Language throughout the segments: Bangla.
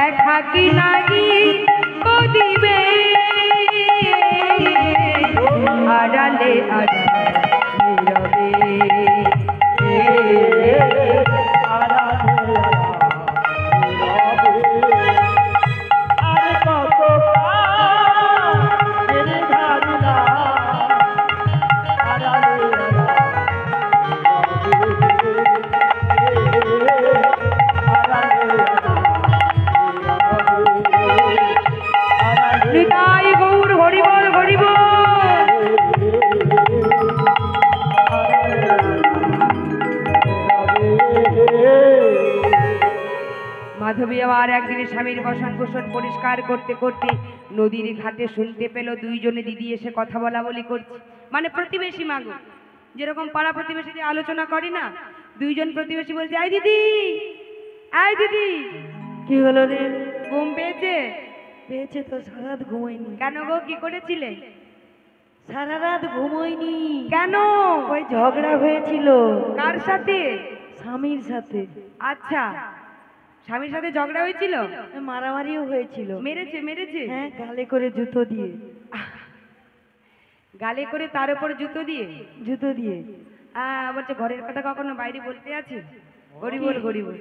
দেখা কি নাহি দিবে আড়ালে নীরবে মাধবী আবার একদিনে স্বামীর বসন কোষণ পরিষ্কার করতে করতে নদীর ঘাটে শুনতে পেল দুইজনে দিদি এসে কথা বলা বলি করছে, মানে প্রতিবেশী মাগো, যেরকম পাড়া প্রতিবেশী আলোচনা করি না, দুইজন প্রতিবেশী বলছে আই দিদি, আই দিদি। কি হলো রে? ঘুম পেয়েছে? পেয়েছে তো, সারা রাত ঘুমোইনি। কেন গো, কি করেছিলে? সারা রাত ঘুমোইনি। কেন? ওই ঝগড়া হয়েছিল। কার সাথে? স্বামীর সাথে। আচ্ছা, স্বামীর সাথে ঝগড়া হয়েছিল? মারামারিও হয়েছিল। মেরেছে? মেরেছে? হ্যাঁ, গালে করে জুতো দিয়ে। গালে করে তার উপর জুতো দিয়ে? জুতো দিয়ে। বলছে ঘরের কথা কখনো বাইরে বলতে আছে? গরিবল গরিবল।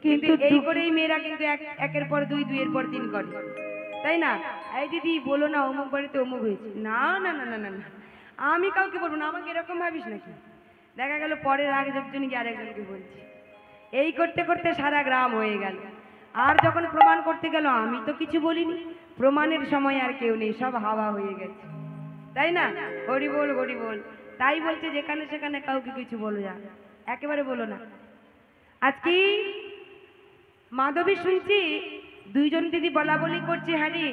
কিন্তু এই করেই মেয়েরা কিন্তু একের পর দুই, দুইয়ের পর তিন করে, তাই না? এই দিদি বলো না অমুক বাড়িতে অমুক হয়েছে। না না না না না না, আমি কাউকে বলবো না, আমাকে এরকম ভাবিস নাকি? দেখা গেল পরের একজন গিয়ে আরেকজনকে বলছি, এই করতে করতে সারা গ্রাম হয়ে গেল। আর যখন প্রমাণ করতে গেল, আমি তো কিছু বলিনি, প্রমাণের সময় আর কেউ নেই, সব হাওয়া হয়ে গেছে, তাই না? হরিবোল হরিবোল। তাই বলছে যেখানে সেখানে কাউকে কিছু বলো না, একেবারে বলো না। আজকে মাধবী শুনছি দুইজন দিদি বলা বলি করছে, হ্যারি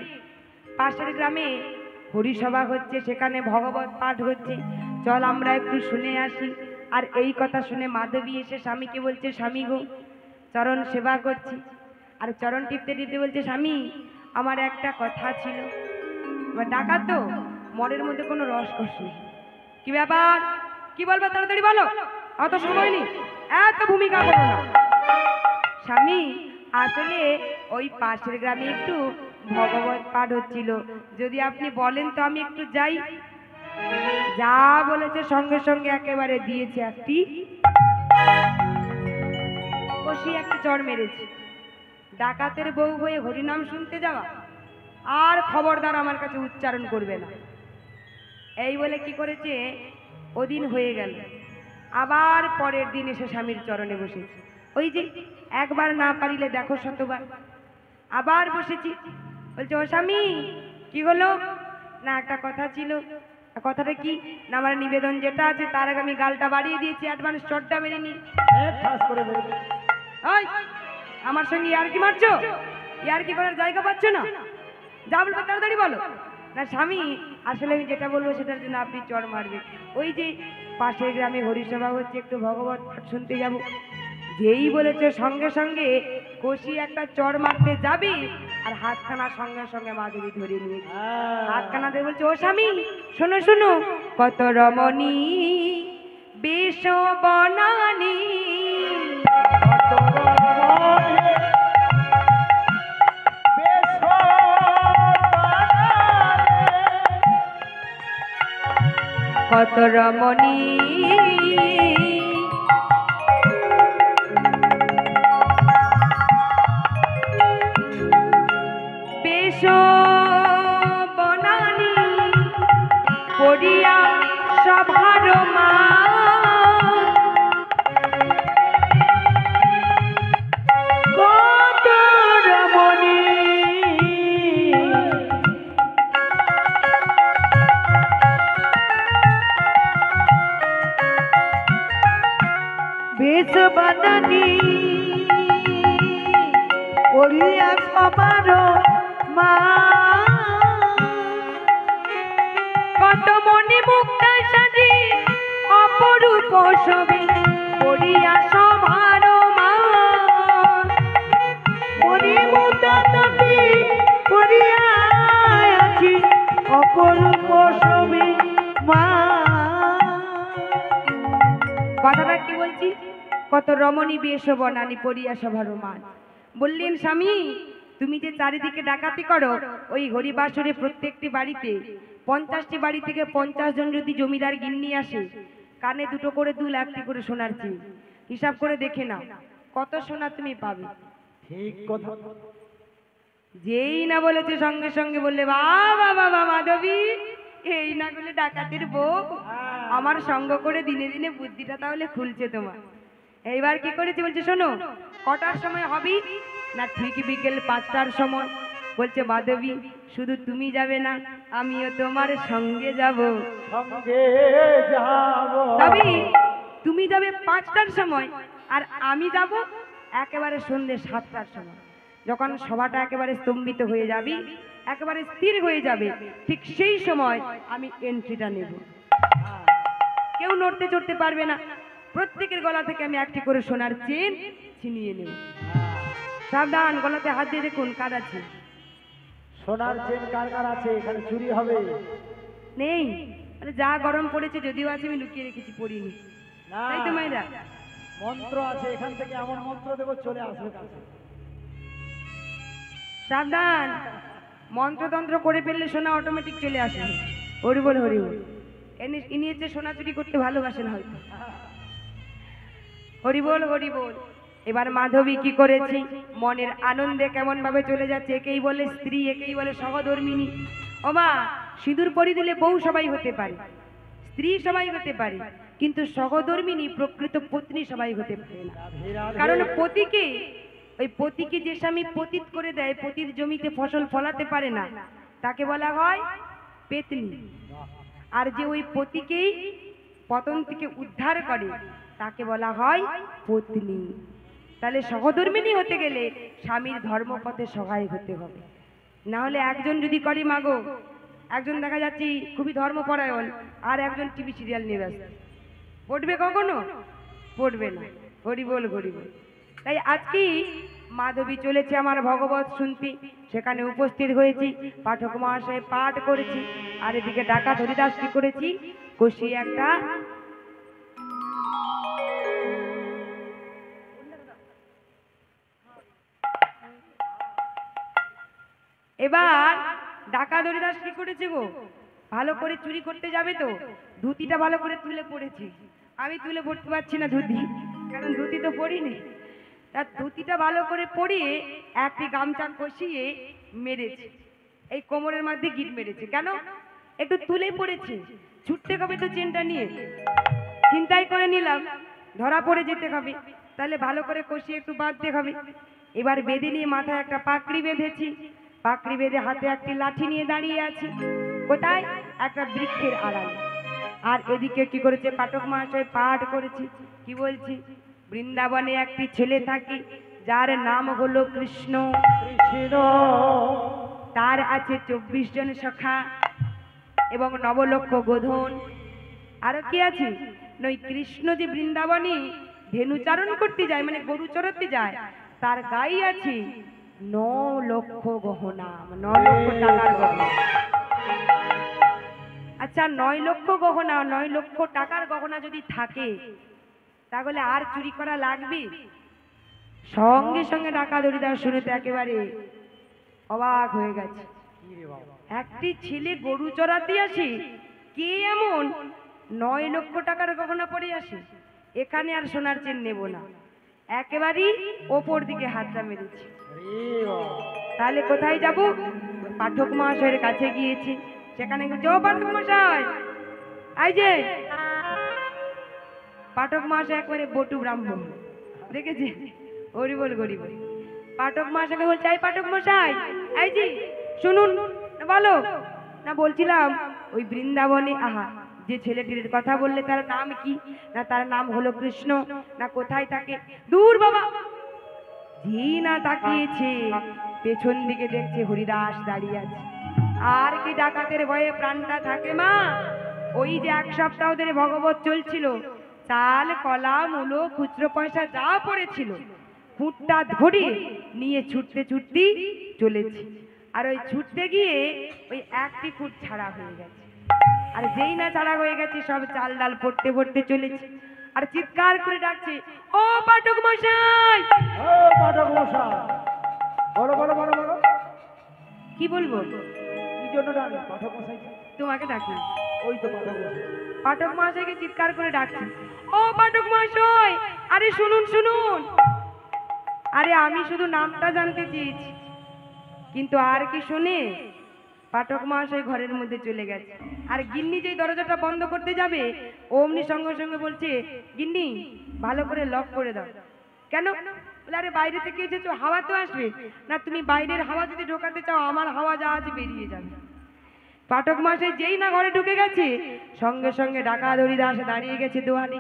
পাশের গ্রামে হরিসভা হচ্ছে, সেখানে ভগবত পাঠ হচ্ছে, চল আমরা একটু শুনে আসি। আর এই কথা শুনে মাধবী এসে স্বামীকে বলছে, স্বামী গো চরণ সেবা করছি। আর চরণ টিপতে টিপতে বলছে, স্বামী আমার একটা কথা ছিল। এবার ডাকা তো মনের মধ্যে কোনো রসকস নেই। কি ব্যাপার, কি বলবো তাড়াতাড়ি বলো, অত সময় নেই, এত ভূমিকা করো না। স্বামী আসলে ওই পাশের গ্রামে একটু ভগবত পাঠ হচ্ছিল, যদি আপনি বলেন তো আমি একটু যাই। যা বলেছে সঙ্গে সঙ্গে একেবারে দিয়েছে একটি কষি, একটা চড় মেরেছে। ডাকাতের বউ হয়ে হরিনাম শুনতে যাওয়া, আর খবরদার আমার কাছে উচ্চারণ করবে না। এই বলে কি করেছে, ওদিন হয়ে গেল, আবার পরের দিন এসে স্বামীর চরণে বসেছি। ওই যে একবার না পারিলে দেখো শতবার, আবার বসেছি। বলছে, ও স্বামী কি হলো? না একটা কথা ছিল। কথাটা কি? না আমার নিবেদন যেটা আছে তার আগে আমি গালটা বাড়িয়ে দিয়েছি, অ্যাডভান্স চটটা মেরে নি। আমার সঙ্গে ইয়ার কি মারছো? ইয়ার কি করার জায়গা পাচ্ছ না? যা বলবে তাড়াতাড়ি বলো। না স্বামী আসলে আমি যেটা বলবো সেটার জন্য আপনি চড় মারবে। ওই যে পাশের গ্রামে হরিসভা হচ্ছে, একটু ভগবত পাঠ শুনতে যাব। যেই বলেছে সঙ্গে সঙ্গে কষি একটা চড় মারতে যাবি, আর হাতখানা সঙ্গে সঙ্গে মাধবী ধরে নিয়েছে। হাতখানা দিয়ে বলছে, ও স্বামী শোনো শোনো, কত রমণী বেশ বনানী, কত রমণী বেশ বনানী পড়িয়া সভার মা, কত রমণী বেশ বনানী পড়িয়া সভার মা, কত মনে মুক্তা সাজি অপরূপ ছবি পড়িয়া সভার মা, মনে মুক্তা ছবি পড়িয়া আছি অপরূপ ছবি মা। কথাটা কি বলছি? কত রমণী বেশ বনানী পড়িয়া সভার মা। বললেন স্বামী তুমি যে চারিদিকে ডাকাতি করো, ওই হরিবাসরে প্রত্যেকটি বাড়িতে 50টি বাড়ি থেকে 50 জন যদি জমিদার গিন্নি আসে, কানে দুটো করে 2 লাখটি করে সোনার চেন, হিসাব করে দেখে নাও কত সোনা তুমি পাবে। ঠিক কথা। যেই না বলেছে সঙ্গে সঙ্গে বললে বাবা বাবা মাধবী, এই না বলে ডাকাতের বউ, আমার সঙ্গ করে দিনে দিনে বুদ্ধিটা তাহলে খুলছে তোমার। এইবার কি করেছে বলছে, শোনো কটার সময় হবি না, ঠিক বিকেল 5টার সময়। বলছে মাধবী শুধু তুমি যাবে না, আমিও তোমার সঙ্গে যাব। সঙ্গে যাব। তবে তুমি যাবে 5টার সময়, আর আমি যাব একেবারে সন্ধ্যে 7টার সময়। যখন সভাটা একেবারে স্তম্ভিত হয়ে যাবে, একেবারে স্থির হয়ে যাবে, ঠিক সেই সময় আমি এন্ট্রিটা নেব। কেউ নড়তে চড়তে পারবে না, প্রত্যেকের গলা থেকে আমি একটি করে সোনার চেন ছিনিয়ে নেব। সাবধান, গলাতে হাত দিয়ে দেখুন কার আছে। সোনার চেন কার কার আছে? এখানে চুরি হবে নেই, মানে যা গরম পড়েছে, যদিও আছে আমি লুকিয়ে রেখেছি, পড়িনি, না। তাই তো মায়েরা? মন্ত্র আছে, এখান থেকে এমন মন্ত্র দেবো চলে আসবে কাছে। সাবধান, মন্ত্রতন্ত্র করে ফেললে সোনা অটোমেটিক চলে আসে। হরি বল হরি বল। ইনি হচ্ছে সোনা চুরি করতে ভালোবাসেন হয়তো। হরি বল হরি বল। এবার মাধবী কি করেছি, মনের আনন্দে কেমন ভাবে চলে যাচ্ছে। একেই বলে স্ত্রী, একেই বলে সহধর্মিনী। ও মা, সিঁদুর পরিয়ে দিলে বউ সবাই হতে পারে, স্ত্রী সবাই হতে পারে, কিন্তু সহধর্মিনী প্রকৃত পত্নী সবাই হতে পারে না। কারণ পতিকে, ওই পতিকে যে স্বামী পতিত করে দেয়, পতির জমিতে ফসল ফলাতে পারে না, তাকে বলা হয় পেতনি। আর যে ওই পতিকেই পতন থেকে উদ্ধার করে, তাকে বলা হয় পত্নী। তাহলে সহধর্মিনী হতে গেলে স্বামীর ধর্মপথে সহায় হতে হবে। না হলে একজন যদি করে মাগো, একজন দেখা যাচ্ছে খুবই ধর্মপরায়ণ, আর একজন টিভি সিরিয়াল নিয়ে ব্যস্ত, পড়বে কখনো? পড়বে না। হরি বল হরি বল। তাই আজকে মাধবী চলেছে আমার ভগবত শুনতে, সেখানে উপস্থিত হয়েছি, পাঠক মহাশয় পাঠ করেছি, আর এদিকে ডাকাত হরিদাস কি করেছি, কষিয়ে একটা এবার ডাকাত হরিদাস কি করেছে গো, ভালো করে চুরি করতে যাবে তো ধুতিটা ভালো করে তুলে পড়েছে। আমি তুলে পড়তে পারছি না ধুতি, কারণ ধুতি তো পরিনি। তার ধুতিটা ভালো করে পরিয়ে একটি গামছা কষিয়ে মেরেছে, এই কোমরের মধ্যে গিট মেরেছে। কেন? একটু তুলে পড়েছে, ছুটতে হবে তো চেনটা নিয়ে, চিন্তাই করে নিলাম ধরা পড়ে যেতে হবে, তাহলে ভালো করে কষিয়ে একটু বাঁধতে হবে। এবার বেঁধে নিয়ে মাথায় একটা পাকড়ি বেঁধেছি, পাকড়ি বেঁধে হাতে একটি লাঠি নিয়ে দাঁড়িয়ে আছি। কোথায়? একটা বৃক্ষের আড়ালে। আর এদিকে কি করেছে, পাঠক মহাশয় পাঠ করেছি। কি বলছি, বৃন্দাবনে একটি ছেলে থাকে, যার নাম হলো কৃষ্ণ। কৃষ্ণ তার আছে 24 জন সখা এবং 9 লক্ষ গোধন। আরো কি আছে, নই কৃষ্ণ যে বৃন্দাবনে ধেনুচারণ করতে যায়, মানে গরু চড়াতে যায়, তার গাই আছে 9 লক্ষ গহনা, 9 লক্ষ টাকার গহনা। আচ্ছা, 9 লক্ষ গহনা, 9 লক্ষ টাকার গহনা যদি থাকে, তাহলে আর চুরি করা লাগবে? সঙ্গে সঙ্গে ডাকাত হরিদাস শুনেতে একেবারে অবাক হয়ে গেছে। একটি ছেলে গরু চড়াতে আসে, কে এমন 9 লক্ষ টাকার গহনা পরে আসে? এখানে আর সোনার চেন নেব না, একেবারেই ওপর দিকে হাতটা মেরেছি। তাহলে কোথায় যাব? পাঠক মহাশয়ের কাছে গিয়েছি, সেখানে গেছে, ও পাঠক মশাই, এই যে পাঠক মহাশয় একবারে বটু ব্রাহ্মণ, দেখেছি, হরি বল গরিব। পাঠক মহাশয়কে বলছে, এই পাঠক মশাই, এই যে শুনুন। বলো না। বলছিলাম ওই বৃন্দাবনে, আহা, যে ছেলেটির কথা বললে তার নাম কি? না তার নাম হলো কৃষ্ণ। না কোথায় থাকে? দূর বাবা। জি না তাকিয়েছে, পেছন দিকে দেখছে হরিদাস দাঁড়িয়ে আছে। আর কি ডাকাতের ভয়ে প্রাণটা থাকে মা? ওই যে 1 সপ্তাহ ধরে ভগবত চলছিল, চাল কলা মূলো খুচরো পয়সা যা পড়েছিল, ফুটটা ধরে নিয়ে ছুটতে ছুটতে চলেছি। আর ওই ছুটতে গিয়ে ওই একটি ফুট ছাড়া হয়ে গেছে। আর যেই না ছাড়া হয়ে গেছে, সব চাল ডাল পড়তে পড়তে চলেছে। আর চিৎকার করে ডাকছে, ও পাঠক মশাই, ও পাঠক মশাই, বড় বড় বড় বড় কি বলবো? কি জন্য ডাকে পাঠক মশাই? তোমাকে ডাকি। ওই তো পাঠক মশাই। পাঠক মহাশয়কে চিৎকার করে ডাকছি, ও পাঠক মহাশয়, আরে শুনুন শুনুন। আরে আমি শুধু নামটা জানতে চেয়েছি, কিন্তু আর কি শুনে পাঠক মহাশয় ঘরের মধ্যে চলে গেছে। আর গিন্নি যেই দরজাটা বন্ধ করতে যাবে, অমনি সঙ্গে সঙ্গে বলছে, গিন্নি ভালো করে লক করে দাও। কেন? বলে আরে বাইরে থেকে এসেছো, হাওয়া তো আসবে না, তুমি বাইরের হাওয়া যদি ঢোকাতে চাও আমার হাওয়া যা আছে বেরিয়ে যাবে। পাঠক মহাশয় যেই না ঘরে ঢুকে গেছে, সঙ্গে সঙ্গে ডাকা হরিদাস দাঁড়িয়ে গেছে দোয়ারে,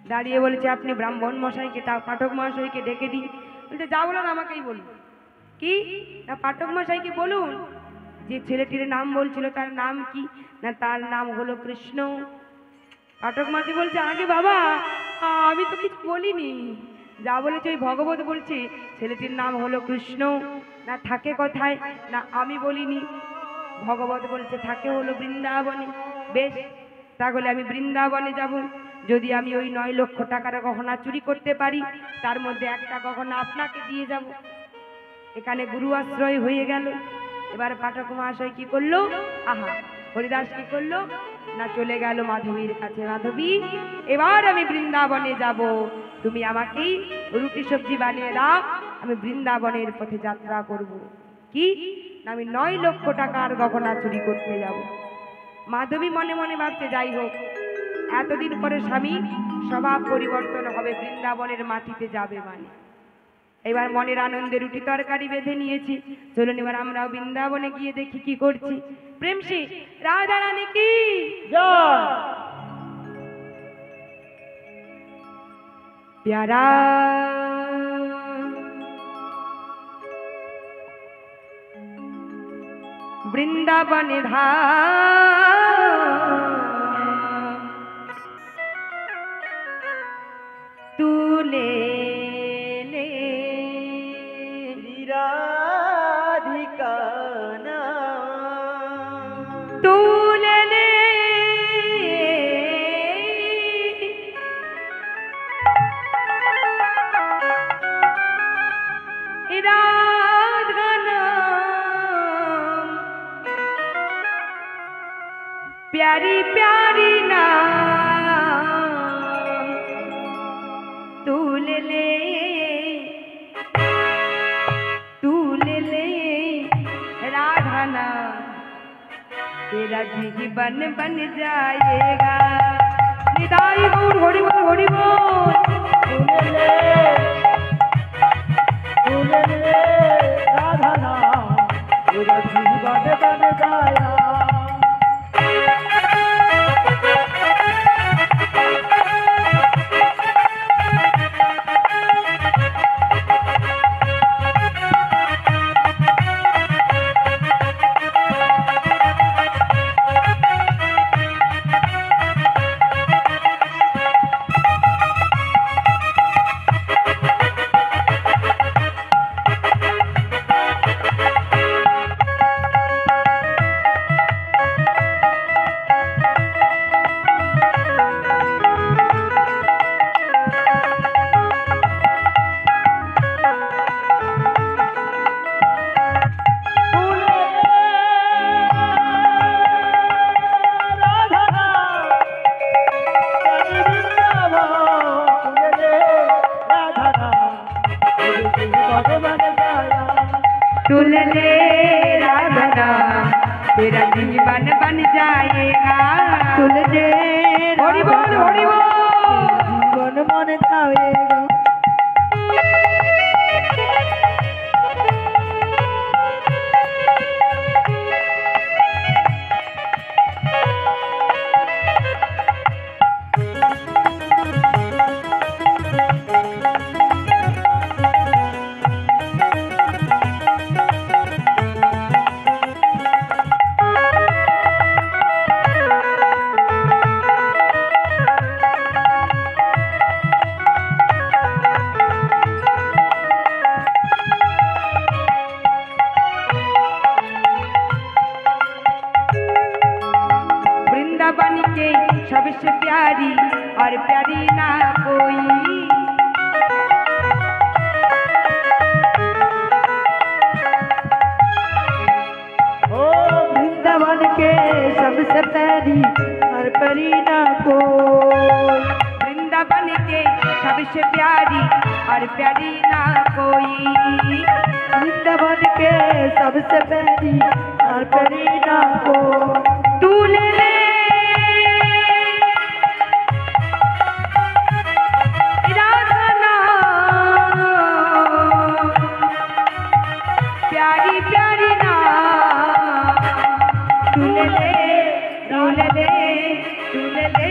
দাঁড়িয়ে বলেছে, আপনি ব্রাহ্মণ মশাইকে পাঠক মহাশয়কে ডেকে দিন। বলতে যা বলার আমাকেই বলুন। কি না পাঠক মশাইকে বলুন যে ছেলেটির নাম বলছিল তার নাম কি? না তার নাম হলো কৃষ্ণ। পাঠক মহাশয় বলছে, আগে বাবা আমি তো কিছু বলিনি, যা বলেছে ওই ভগবত বলছে ছেলেটির নাম হলো কৃষ্ণ। না থাকে কোথায়? না আমি বলিনি, ভগবত বলছে থাকে হলো বৃন্দাবনে। বেশ, তাহলে আমি বৃন্দাবনে যাব। যদি আমি ওই 9 লক্ষ টাকার গহনা চুরি করতে পারি, তার মধ্যে একটা গহনা আপনাকে দিয়ে যাব। এখানে গুরু আশ্রয় হয়ে গেল। এবার পাঠক মহাশয় কি করলো? আহা, হরিদাস কি করলো? না চলে গেল মাধবীর কাছে, মাধবী এবার আমি বৃন্দাবনে যাব, তুমি আমাকেই রুটি সবজি বানিয়ে দাও, আমি বৃন্দাবনের পথে যাত্রা করব। কি না আমি 9 লক্ষ টাকার গহনা চুরি করতে যাব। মাধবী মনে মনে ভাবছে, যাই হোক এতদিন পরে স্বামী স্বভাব পরিবর্তন হবে, বৃন্দাবনের মাটিতে যাবে মানে। এবার মনের আনন্দে রুটি তরকারি বেঁধে নিয়েছি, চলুন এবার আমরাও বৃন্দাবনে গিয়ে দেখি কি করছি। প্রেম সে রাধা রানী কি জয়। প্যারা বৃন্দাবনে তুলে লে রাধিকা না তুলে লে রাধা নাম प्यारी प्यारी नाम तू ले राधा नाम तेरा जीवन बन जाएगा। निदाई गौर हरि बोल हरि बोल। तुले ले राधा नाम तेरा जीवन बन जाएगा। तुले ले राधा नाम तेरा जीवन बन जाएगा। তুলে দে हरि बोल हरि बोल। জীবন মনে যাবেগা। से प्यारी और प्यारी ना कोई। वृंदावन के सबसे प्यारी और प्यारी ना को तू ले ले राधा नाम, प्यारी प्यारी नाम, तू ले ले तू ले ले तू ले ले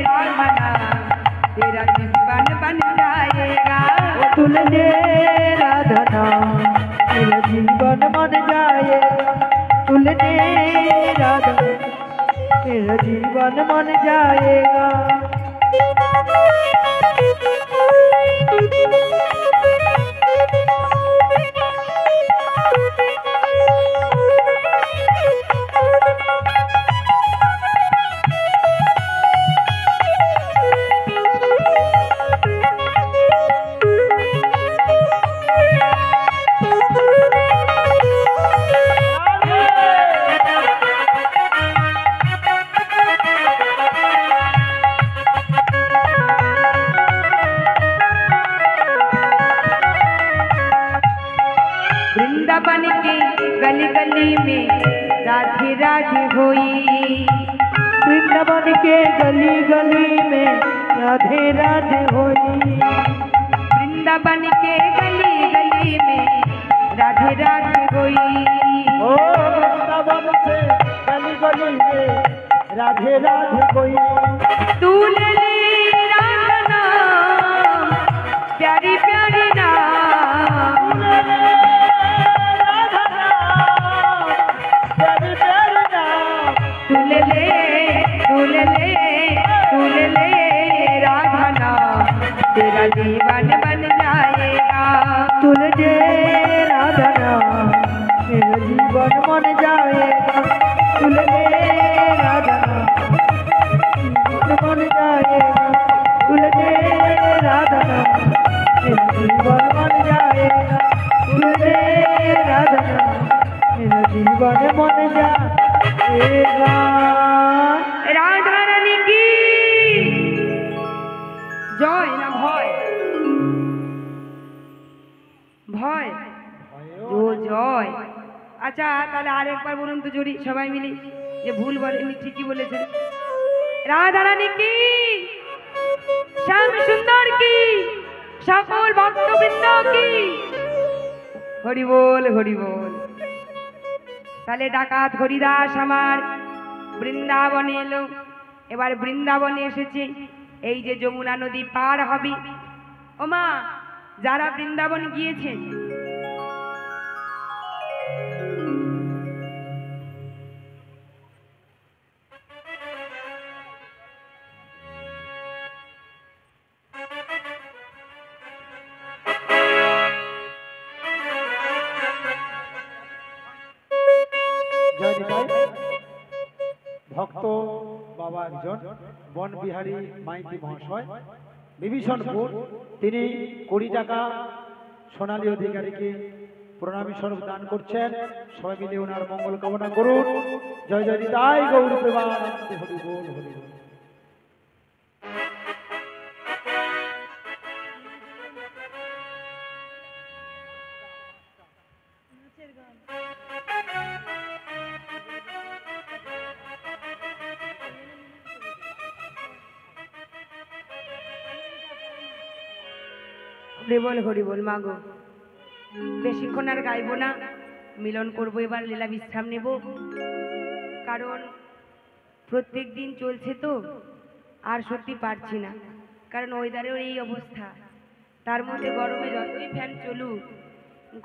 राधा नाम, तेरा जीवन बन जाएगा। तुलने राधा नाम तेरा जीवन मन जाएगा। तुलने राधा तेरा जीवन मन जाएगा। वृंदावन के गली गली में राधे राधे होई। वृंदावन के गली गली में राधे राधे होई। वृंदावन के गली गली में राधे राधे होई। ओ वृंदावन से गली गली में राधे राधे कोई। तू ले ले राधा नाम, प्यारी प्यारी नाम, तू ले ले तू ले ले तू ले ले राधा नाम, तेरा जीवन बन जाएगा। तुलने राधा नाम तेरा जीवन मन जाएगा। तुलने राधा नाम जीवन मन जाएगा। तुलने राधा नाम तेरा जीवन मन जाएगा। तुलने राधा नाम तेरा जीवन मन जाएगा। राधा रानी की জয় না ভয়? ভয় ও জয়। আচ্ছা তাহলে আরেকবার বলুন তো জোরে সবাই মিলে, যে ভুল বলেনি ঠিকই বলেছেন। রাধা রানী কি, শ্যাম সুন্দর কি, সকল ভক্তবৃন্দ কি, হরি বল হরি বল। তাহলে ডাকাত হরিদাস আমার বৃন্দাবনে এলো। এবার বৃন্দাবনে এসেছে, এই যে যমুনা নদী পার হবে। ও মা, যারা বৃন্দাবন গিয়েছেন ভক্ত বাবা একজন বনবিহারী মাইতি মহাশয় বিভীষণপুর, তিনি 20 টাকা সোনালী অধিকারীকে প্রণামী স্বরূপ দান করছেন। সবাই মিলে ওনার মঙ্গল কামনা করুন। জয় জয় নিতাই গৌর প্রেমানন্দে হরি বল হরি বল। হরি বল হরি বল। মাগো বেশিক্ষণ আর গাইবো না, মিলন করবো এবার, লীলা বিশ্রাম নেব। কারণ প্রত্যেক দিন চলছে তো, আর সত্যি পারছি না। কারণ ওয়েদারেও এই অবস্থা, তার মধ্যে গরমে যতই ফ্যান চলুক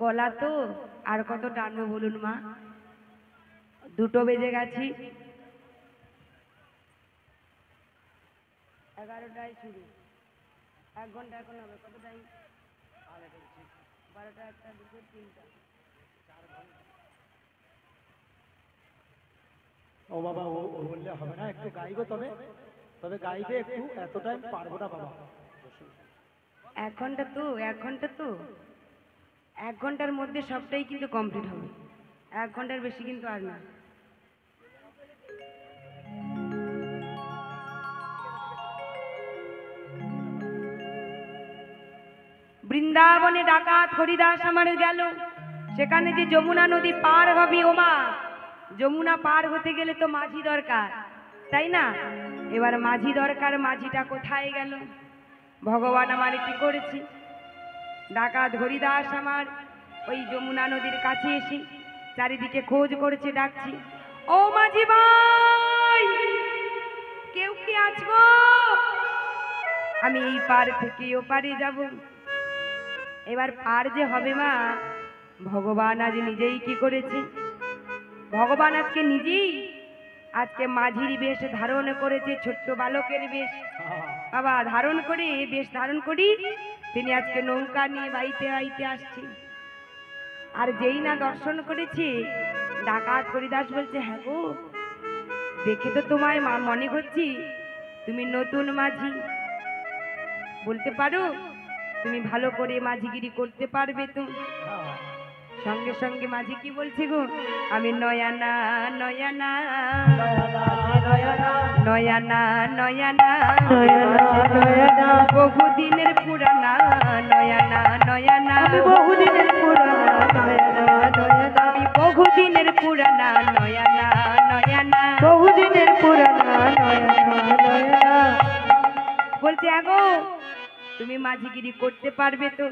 গলা তো আর কত টানবো বলুন মা। 2টো বেজে গেছি, 11টায় শুরু, 1 ঘন্টা এখন হবে। কত টাইম? 12টা, 1টা, 2টো, 3টা। ও বাবা, ও বললে হবে না, একটু গাইবে। তবে তবে গাইবে একটু, এত টাইম পারবো না বাবা। 1 ঘন্টা তো, 1 ঘন্টা তো, 1 ঘন্টার মধ্যে সবটাই কিন্তু কমপ্লিট হবে। 1 ঘন্টার বেশি কিন্তু আর না। বৃন্দাবনে ডাকাত হরিদাস আমার গেল, সেখানে যে যমুনা নদী পার হবে, ওমা যমুনা পার হতে গেলে তো মাঝি দরকার, তাই না? এবার মাঝি দরকার, মাঝিটা কোথায় গেল? ভগবান আমার কি করেছি, ডাকাত হরিদাস আমার ওই যমুনা নদীর কাছে এসে চারিদিকে খোঁজ করছে, ডাকছি, ও মাঝি ভাই, কেউ কি আছো? আমি এই পার থেকে ও পারে যাব। এবার পার যে হবে মা, ভগবান আজ নিজেই কি করেছে, ভগবান আজকে নিজেই আজকে মাঝির বেশ ধারণ করেছে, ছোট্ট বালকের বেশ বাবা ধারণ করে, বেশ ধারণ করি তিনি আজকে নৌকা নিয়ে বাইতে বাইতে আসছে। আর যেই না দর্শন করেছে, ডাকাত হরিদাস বলছে, হ্যাঁ গো, দেখে তো তোমায় মনে হচ্ছে তুমি নতুন মাঝি, বলতে পারো, তুমি ভালো করে মাঝিগিরি করতে পারবে তো? সঙ্গে সঙ্গে মাঝি কি বলছে গো, আমি নয়ানা নয়ানা নয়ানা নয়ানা নয়ানা বহুদিনের পুরানা নয়ানা নয়ানা বহুদিনের পুরানা নয়না নয়না বহুদিনের পুরানা নয়ানা নয়ানা বহুদিনের পুরানা নয়না নয়না বলছে, আগো তুমি মাঝিগিরি করতে পারবে তো?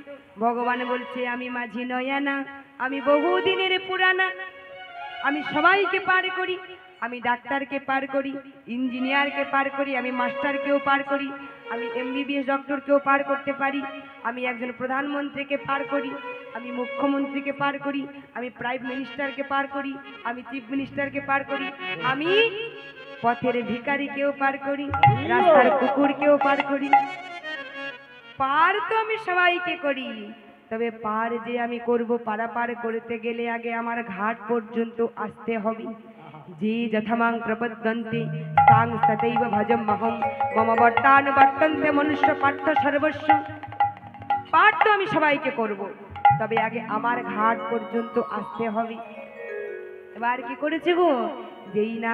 ভগবান বলছে, আমি মাঝি নয়ানা, আমি বহুদিনের পুরানা, আমি সবাইকে পার করি, আমি ডাক্তারকে পার করি, ইঞ্জিনিয়ারকে পার করি, আমি মাস্টারকেও পার করি, আমি এমবিবিএস ডক্টরকেও পার করতে পারি, আমি একজন প্রধানমন্ত্রীকে পার করি, আমি মুখ্যমন্ত্রীকে পার করি, আমি প্রাইম মিনিস্টারকে পার করি, আমি চিফ মিনিস্টারকে পার করি, আমি পথের ভিখারিকেও পার করি, রাস্তার কুকুরকেও পার করি। পার তো আমি সবাইকে করি, তবে পার যে আমি করব, পারাপার করতে গেলে আগে আমার ঘাট পর্যন্ত আসতে হবে। যে যথামাং প্রপদ্যন্তে তাং ততৈব ভজম মহম মম বর্তান বর্তন্তে মনুষ্য পার্থ সর্বস্ব। পার তো আমি সবাইকে করব, তবে আগে আমার ঘাট পর্যন্ত আসতে হবে। এবার কি করেছে গো, যেই না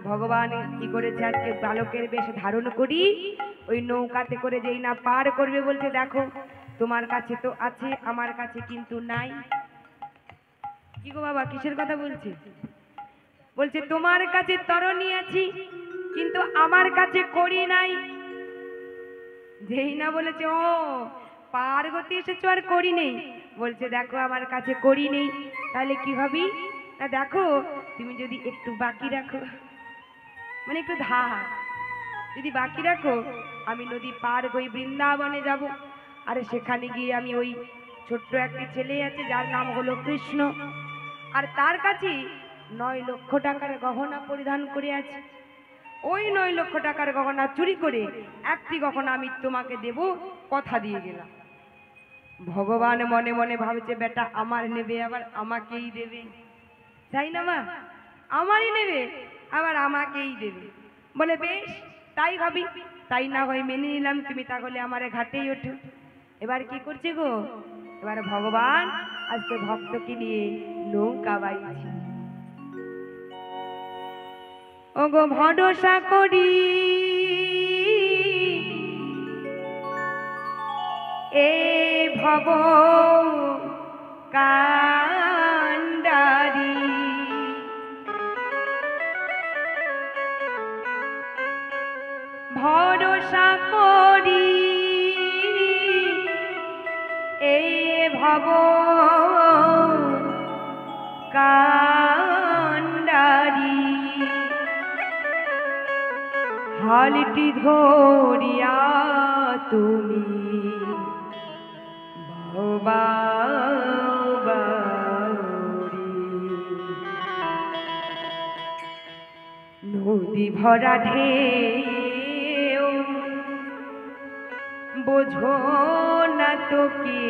ভগবান কি করেছে, আজকে বালকের বেশ ধারণ করি, ওই নৌকাতে করে যেই না পার করবে, বলছে, দেখো তোমার কাছে তো আছে, আমার কাছে কিন্তু নাই। কি গো বাবা, কিসের কথা বলছে? বলছে, তোমার কাছে তরণী আছি, কিন্তু আমার কাছে করি নাই। যেই না বলেছে, ও পার গতি এসেছো আর করি নেই, বলছে, দেখো আমার কাছে করি নেই, তাহলে কি ভাবি না, দেখো তুমি যদি একটু বাকি রাখো, মানে একটু ধার যদি বাকি রাখো, আমি নদী পার হয়ে বৃন্দাবনে যাব, আর সেখানে গিয়ে আমি ওই ছোট্ট একটি ছেলে আছে যার নাম হলো কৃষ্ণ, আর তার কাছে 9 লক্ষ টাকার গহনা পরিধান করে আছে, ওই 9 লক্ষ টাকার গহনা চুরি করে একটি গহনা আমি তোমাকে দেব, কথা দিয়ে গেলাম। ভগবান মনে মনে ভাবছে, বেটা আমার নেবে আবার আমাকেই দেবে, তাই না মা, আমারই নেবে আবার আমাকেই দেবে। বলে বেশ তাই ভাবি, তাই না হয় মেনে নিলাম, তুমি তাহলে আমার ঘাটেই ওঠো। এবার কি করছে গো, এবার ভগবান আজকে ভক্তকে নিয়ে নৌকা বাইছে। ও গো ভরসা করি এ ভব কান্ডারি, ভরসা করি এ ভব কান্ডারি, হালটি ধরিয়া তুমি বাউরি, নদী ভরা ঢেউ বোঝো না তো কে,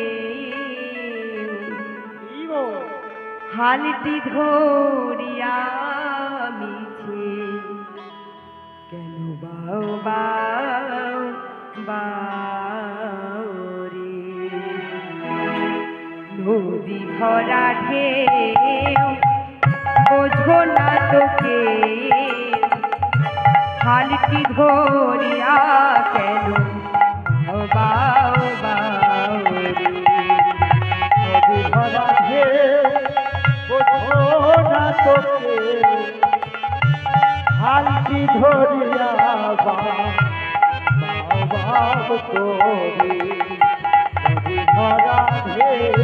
হালটি ধরিয়া মিছে কেন বাউ বাউ বাউরি, নদী ভরা ঢেউ বোঝো না তোকে, হালটি ধরিয়া কেন বাউ বাউরি। ধরিয়া বাবা তোরে নদী ভরা ঢেউ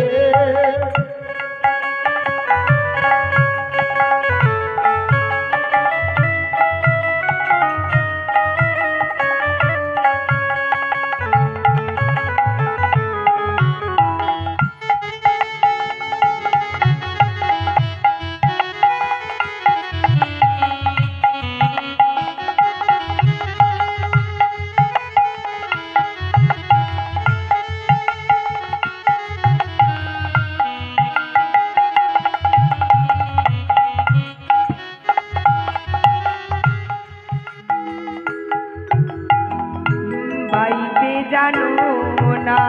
বাইতে জানো না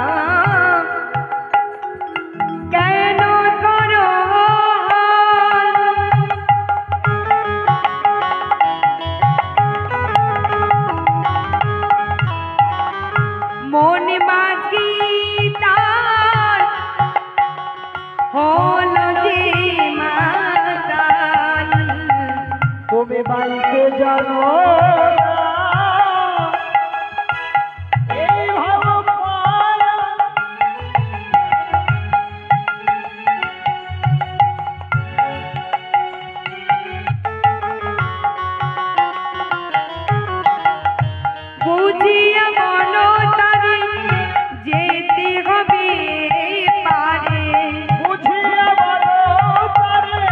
কেন করো মন মাঝি তার হলো যে মাতাল তুমি বাইতে জানো না, এই ভাব পায়া বুঝিয়া বলো তারে যেতে হবে পারে বুঝিয়া বলো তারে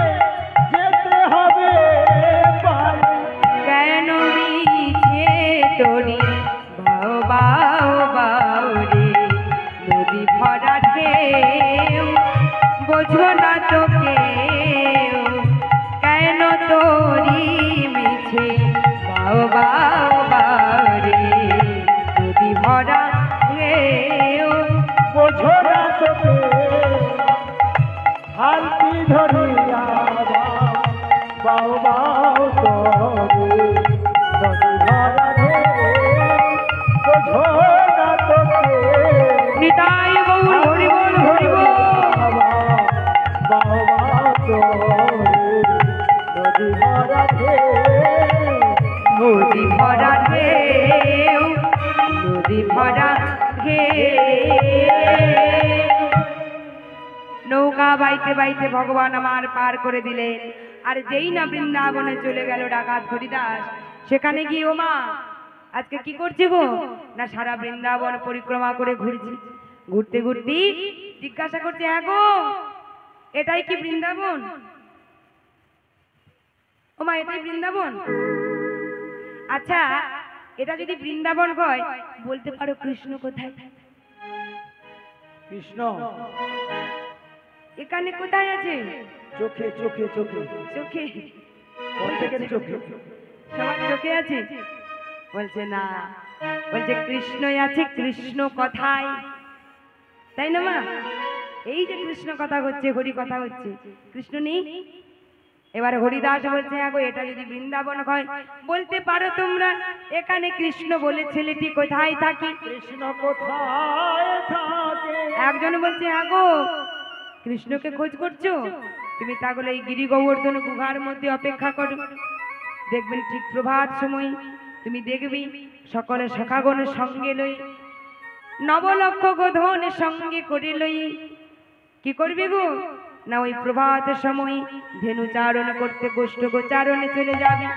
যেতে হবে পারে কেন মিছে তোরি বাও বাও বাও রে নদী ভরা ঢেউ বোঝো না তো কেউ কেন তোরি মিছে বাও বাও বাও রে নদী ভরা ঢেউ বোঝো না তোকে হালতি ধরিয়া বাউ বাউ তোরে নদী ভরা ঢেউ বোঝো না তোকে নিতাই গৌর হরি বল হরি বল বাউ বাউ তোরে নদী ভরা ঢেউ নদী ভরা ঢেউ নদী ভরা নৌকা বাইতে বাইতে ভগবান আমার পার করে দিলেন। আর যেই না বৃন্দাবনে চলে গেল ডাকাত হরিদাস, সেখানে গিয়ে ও মা আজকে কি করছে গো না সারা বৃন্দাবন পরিক্রমা করে ঘুরছি। ঘুরতে ঘুরতে জিজ্ঞাসা করছে, হ্যাঁ গো এটাই কি বৃন্দাবন? ও মা এটাই বৃন্দাবন? আচ্ছা এটা যদি বৃন্দাবন হয় বলতে পারো কৃষ্ণ কোথায়? কৃষ্ণ এখানে কোথায় আছে? চোখে চোখে চোখে চোখে? প্রত্যেকের চোখে সবার চোখে আছে? বলছে না, বলছে কৃষ্ণই আছে। কৃষ্ণ কথায়, তাই না মা? এই যে কৃষ্ণ কথা হচ্ছে, হরি কথা হচ্ছে, কৃষ্ণ নেই? এবার হরিদাস বলছে, হ্যাঁ গো এটা যদি বৃন্দাবন হয় বলতে পারো তোমরা এখানে কৃষ্ণ বলে ছেলেটি কোথায় থাকে? কৃষ্ণ কোথায় থাকে? একজন বলছে, হ্যাঁ গো কৃষ্ণকে খোঁজ করছো তুমি, তাহলে এই গিরি গোবর্ধন গুহার মধ্যে অপেক্ষা করো, দেখবেন ঠিক প্রভাত সময় তুমি দেখবি সকলে সখাগণের সঙ্গে লই নবলক্ষ গোধন সঙ্গে করে লই কি করবে গো না ওই প্রভাত সময় ধেনু চারণ করতে গোষ্ঠ গোচারণে চলে যাবে,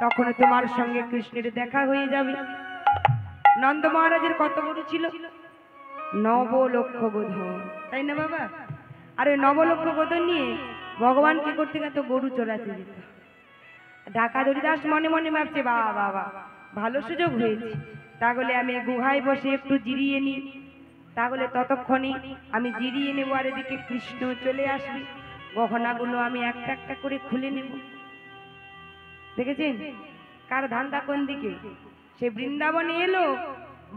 তখন তোমার সঙ্গে কৃষ্ণের দেখা হয়ে যাবে। নন্দ মহারাজের কত গরু ছিল? 9 লক্ষ গোধন, তাই না বাবা? আর ওই 9 লক্ষ গোধন নিয়ে ভগবান কি করতে গেত? গরু চড়াতে যেত। ঢাকা হরিদাস মনে মনে ভাবছে, বাবা বাবা ভালো সুযোগ হয়েছে, তাহলে আমি গুহায় বসে একটু জিরিয়ে নিই, তাহলে ততক্ষণে আমি জিরিয়ে নেবো আর এদিকে কৃষ্ণ চলে আসবে, গহনাগুলো আমি একটা একটা করে খুলে নেব। দেখেছেন কার ধান্দা কোন দিকে? সে বৃন্দাবনে এলো,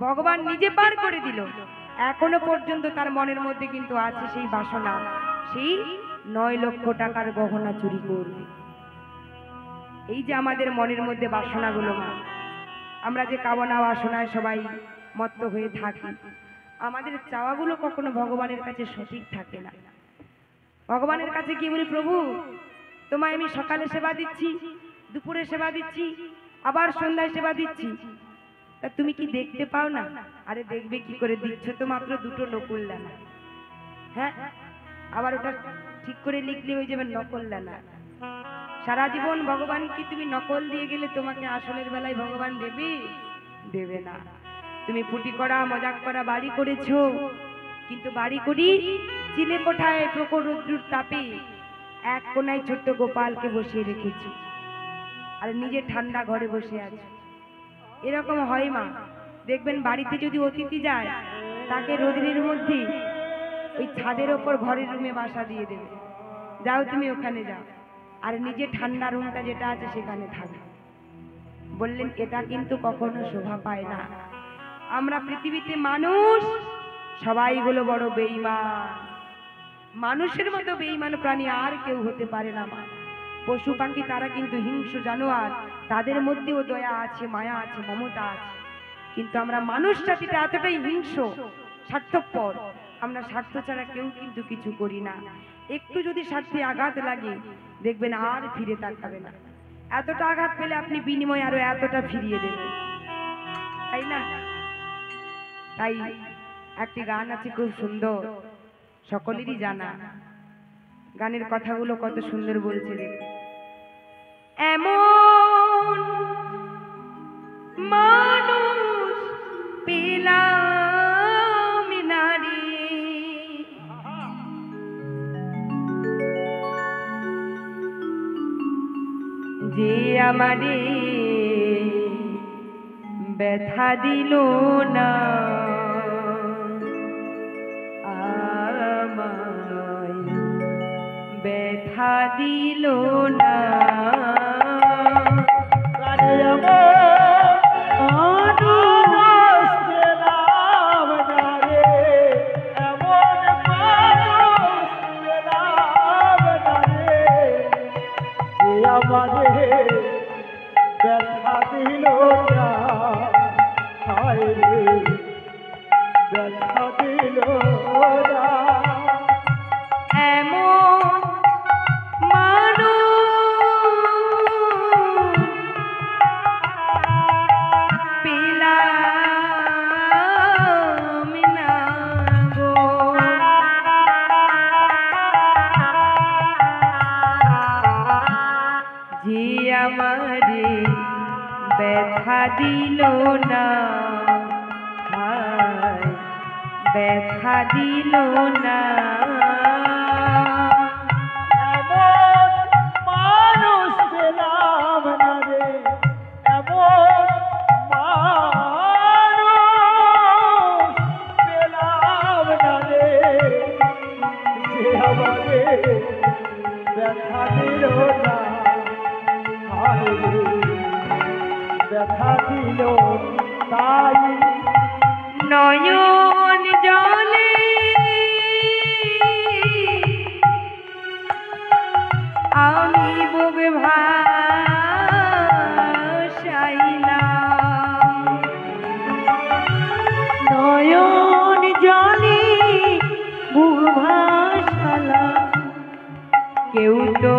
ভগবান নিজে পার করে দিল, এখনো পর্যন্ত তার মনের মধ্যে কিন্তু আছে সেই বাসনা, সেই 9 লক্ষ টাকার গহনা চুরি করবে। এই যে আমাদের মনের মধ্যে বাসনাগুলো, মা আমরা যে কামনা বাসনায় সবাই মত্ত হয়ে থাকি, আমাদের চাওয়াগুলো কখনো ভগবানের কাছে সঠিক থাকে না। ভগবানের কাছে কি বলি, প্রভু তোমায় আমি সকালে সেবা দিচ্ছি, দুপুরে সেবা দিচ্ছি, আবার সন্ধ্যায় সেবা দিচ্ছি, তা তুমি কি দেখতে পাও না? আরে দেখবে কি করে, দিচ্ছ তো মাত্র দুটো নকুল দানা। হ্যাঁ, আবার ওটা ঠিক করে লিখলে হয়ে যাবে নকল দানা। সারা জীবন ভগবান কি তুমি নকল দিয়ে গেলে তোমাকে আসলের বেলায় ভগবান দেবে? দেবে না। তুমি ফুটি করা মজাক করা বাড়ি করেছো, কিন্তু বাড়ি করি চিলে কোঠায় প্রখর রৌদ্রুর তাপে এক কোনায় ছোট্ট গোপালকে বসিয়ে রেখেছি, আর নিজে ঠান্ডা ঘরে বসে আছো। এরকম হয় মা, দেখবেন বাড়িতে যদি অতিথি যায় তাকে রোদ্রের মধ্যে ওই ছাদের ওপর ঘরের রুমে বাসা দিয়ে দেবে, যাও তুমি ওখানে যাও, আর নিজে ঠান্ডা রুমটা যেটা আছে সেখানে থাকবে। বললেন এটা কিন্তু কখনো শোভা পায় না। আমরা পৃথিবীতে মানুষ, সবাইগুলো বড় বেঈমান। মানুষের মতো বেঈমান প্রাণী আর কেউ হতে পারে না মা। পশু পাখি তারা কিন্তু হিংস্র জানোয়ার, তাদের মধ্যেও দয়া আছে, মায়া আছে, মমতা আছে। কিন্তু আমরা মানুষ জাতিটা এতটাই হিংস্র, স্বার্থপর। আমরা স্বার্থ ছাড়া কেউ কিন্তু কিছু করি না। একটু যদি স্বার্থে আঘাত লাগে দেখবেন আর ফিরে তাকাবে না। এতটা আঘাত পেলে আপনি বিনিময়ে আরো এতটা ফিরিয়ে দেবেন, তাই না? তাই একটি গান আছে খুব সুন্দর, সকলেরই জানা। গানের কথাগুলো কত সুন্দর বলছে দেখুন। এমন মানুষ পেলাম নারী, যে আমারে ব্যথা দিল না, আমায় ব্যথা দিল না। ব্যথা দিল না, হায় রে ব্যথা দিল না। এমন মানুষ পেলাম না গো, যে আমারে ব্যথা দিল না, হায় ব্যথা দিল না। এমন মানুষ পেলাম না রে, এমন মানুষ পেলাম না রে, যে আমারে ব্যথা দিল না, হায় রে ব্যথা দিল। তাই নয়ন জলে আমি বুক ভাসাইলাম, নয়ন জলে বুক ভাসালাম, কেউ তো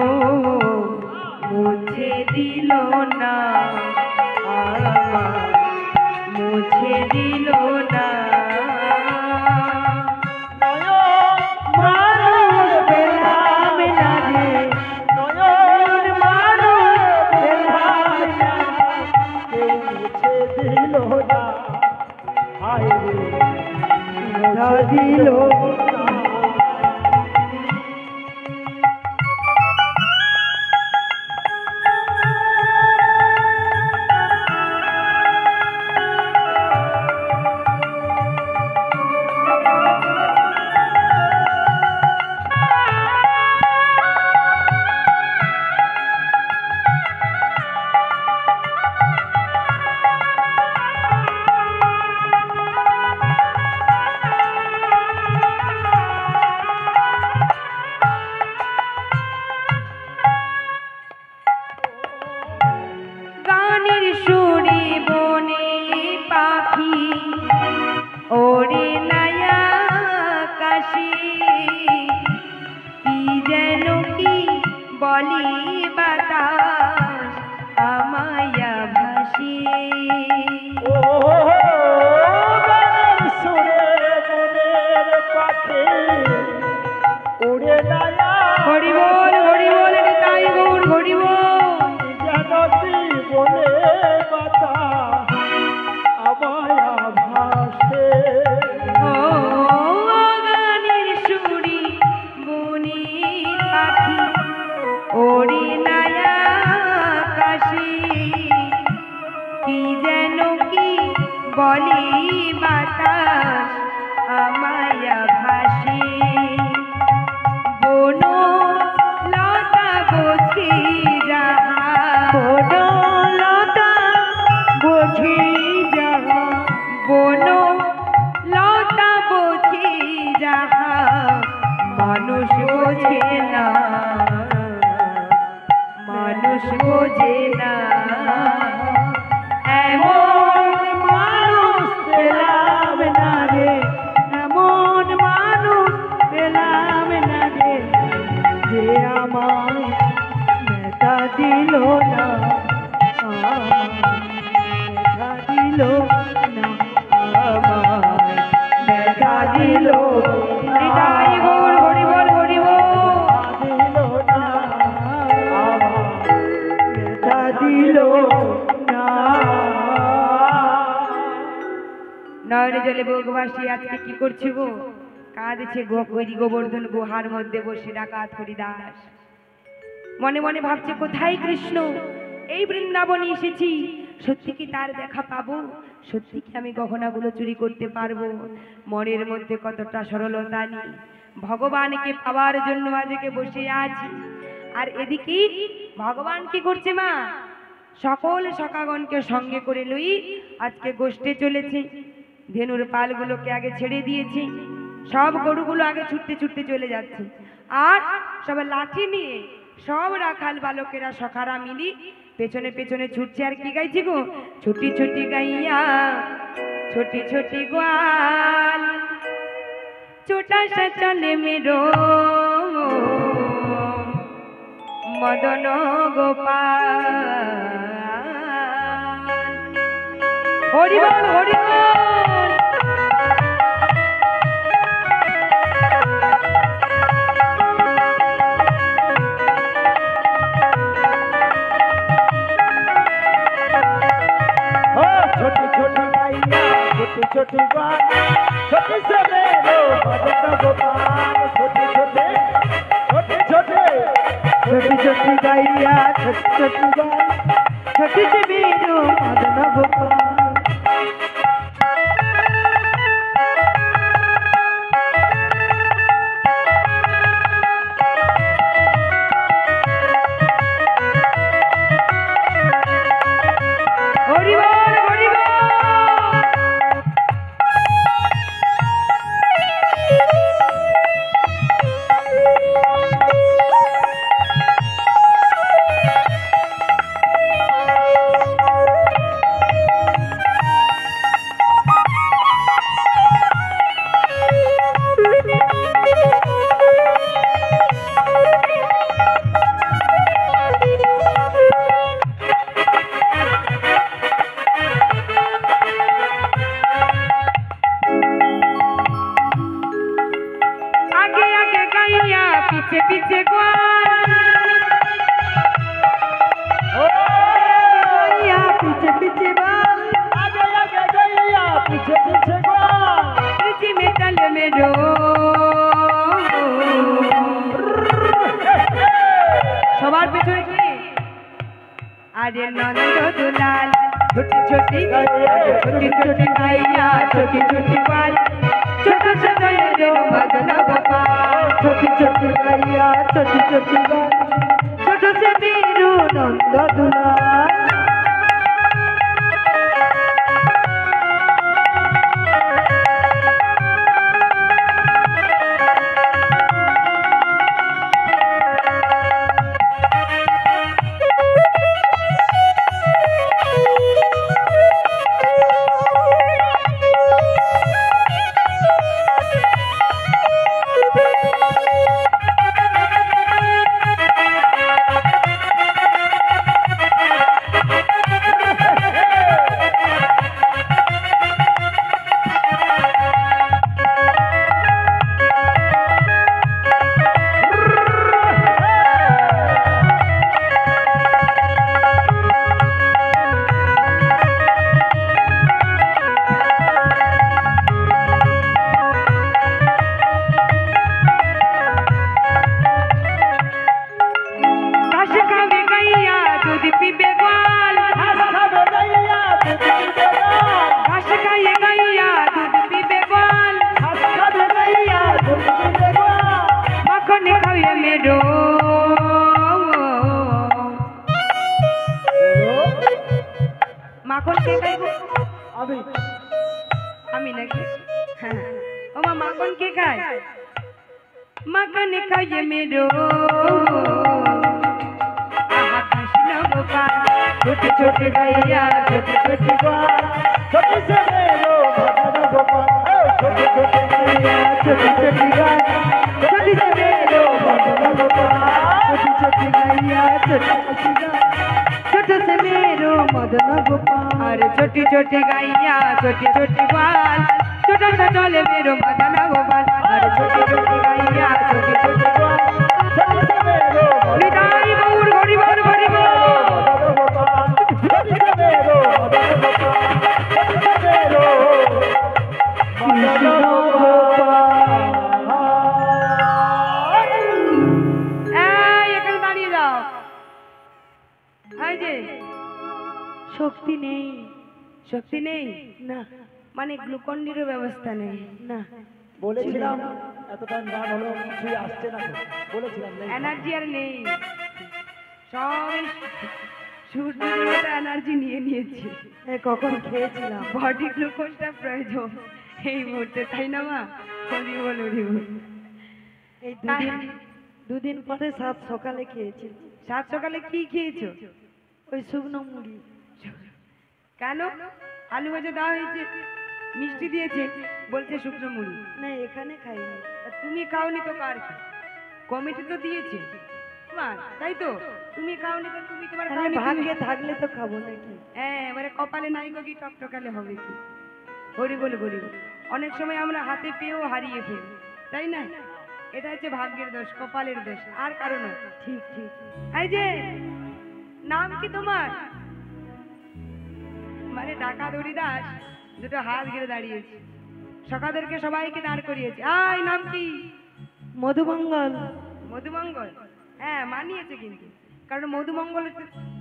মুছে দিল না, আমায় মুছে দিল না। মানুষ পেলাম না রে, নয়ন মানুষ পেলাম না, কেউ মুছে দিল না, হায় রে ব্যথা দিল না। গানের সুরে বনে পাখি ওরে নায়া আকাশে, কি যেন কি বলে বাতাস আমায়া ভাই ওরে দয়া হরি বল নিতাই গৌর হরি বল। জানতি বলে কথা আমায় ভাসে ও গানের সুরি বনির পাখি ওরে নায়া কাশি কি যেন কি বলি বাতাস আমায় ভাসি বন লতা বছি যাহা লতা বুঝি যাহা বন লতা বছি যাহা মানুষ বোঝে না মানুষ বোঝে না এমন মানুষ পেলাম না রে, এমন মানুষ পেলাম না রে, যে আমায় ব্যথা দিল না, ব্যথা দিল না, আমায় ব্যথা দিল নিতাই গৌর হরি বল হরি বল। দিল না ব্যথা দিল না। নয়নে জলে বগবাসী আজকে কি করছে গো? কাঁদছে গো কৈরি গোবর্ধন গুহার মধ্যে বসে ডাকাত হরিদাস। মনে মনে ভাবছে কোথায় কৃষ্ণ? এই বৃন্দাবনে এসেছি, সত্যি কি তার দেখা পাবো? সত্যি কি আমি গহনাগুলো চুরি করতে পারবো? মনের মধ্যে কতটা সরলতা নেই, ভগবানকে পাওয়ার জন্য আজকে বসে আছি। আর এদিকে ভগবান কি করছে মা? সকল সখাগণকে সঙ্গে করে লই আজকে গোষ্ঠে চলেছে। ধেনুর পালগুলোকে আগে ছেড়ে দিয়েছি, সব গরুগুলো আগে ছুটতে ছুটতে চলে যাচ্ছে। আর সব লাঠি নিয়ে সব রাখাল বালকেরা সখারা মিলি পেছনে পেছনে ছুটছে। আর কি গাইছি গো? ছুটি ছুটি গাইয়া ছোটি ছোটি গোয়াল ছোটা সা চলে মেরো মদন গোপাল। হরি বল হরি বল। ও ছোটি ছোটি গাইয়া ছোটি ছোটি গান ছোটি সে মেলো মদন গোপাল ছোটি ছোটি ছোটি ছোটি छोटी छोटी गाइया छोटी छोटी गाय छोटी सी बीनू मदन गोपाल। হরি বল হরি বল। आगे आगे गैया पीछे पीछे ग्वाल गाइया पीछे पीछे बाल आगे आगे गैया पीछे पीछे गान पीछे में तल में रो সবার পেছনে কি? আরে নন্দ দুলাল ছোটি ছোটি ছোটি ছোটি গাইয়া ছোটি ছোটি পাল ছোট ছোট মদন গোপাল। छोटी छोटी गाइया छोटी छोटी गाय छोटो से बीनू नंद दुलाल। খাইয়ে গাইয়া দুধ পিবে বল খাবে গাইয়া দুধ পিবে গো মাখন খাইয়ে মেরো মাখন কে খাইবো আমি আমি নাকি হ্যাঁ ও মা মাখন কে খায় মাখন খাইয়ে মেরো আহা কৃষ্ণ গোপাল छोटी छोटी गैया छोटी छोटी बात छोटी से मेरो मदन गोपाल छोटी छोटी गैया छोटी छोटी बात छोटी से मेरो मदन गोपाल छोटी छोटी गैया छोटी छोटी बात छोटे से मेरो मदन गोपाल अरे छोटी छोटी गैया छोटी छोटी बाल छोटा सा चले मेरो मदन गोपाल अरे छोटी छोटी गैया छोटी छोटी बाल छोटे से मेरो निताई गौर गौरी बोल गौरी बोल मदन गोपाल छोटी से मेरो मदन गोपाल छोटी से मेरो मदन गोपाल এই এখানে দাঁড়িয়ে যাও এই যে শক্তি নেই শক্তি নেই না মানে গ্লুকন্ডিরও ব্যবস্থা নেই না বলেছিলাম এত টাইম গান হলো কিছুই আসছে না তো বলেছিলাম নেই। এনার্জি আর নেই সব সূর্যদেবতা এনার্জি নিয়ে নিয়েছি কখন খেয়েছিলাম বডি গ্লুকোজটা প্রয়োজন এই মুহূর্তে তাই না মা হরি বল হরি বল এই দুদিন পরে সাত সকালে খেয়েছিল সাত সকালে কি খেয়েছো ওই শুকনো মুড়ি কেন আলু ভাজা দেওয়া হয়েছে মিষ্টি দিয়েছে বলছে শুকনো মুড়ি না এখানে খাইনি আর তুমি খাওনি তো কার কি কমিটি তো দিয়েছে মা তাই তো তুমি খাওনি তো তুমি তোমার আরে খাওনি ভাগ্যে থাকলে তো খাবো নাকি হ্যাঁ এবারে কপালে নাই গো কি টকটকালে হবে কি হরি বল হরি বল অনেক সময় আমরা হাতে পেয়েও হারিয়ে ফেলি তাই না এটা হচ্ছে ভাগ্যের দোষ কপালের দোষ আর কারণ ঠিক ঠিক এই যে নাম কি তোমার মানে ডাকা দড়ি দাস দুটো হাত ঘিরে দাঁড়িয়েছে সকাদেরকে সবাইকে দাঁড় করিয়েছে আই নাম কি মধুমঙ্গল মধুমঙ্গল হ্যাঁ মানিয়েছে কিন্তু কারণ মধুমঙ্গল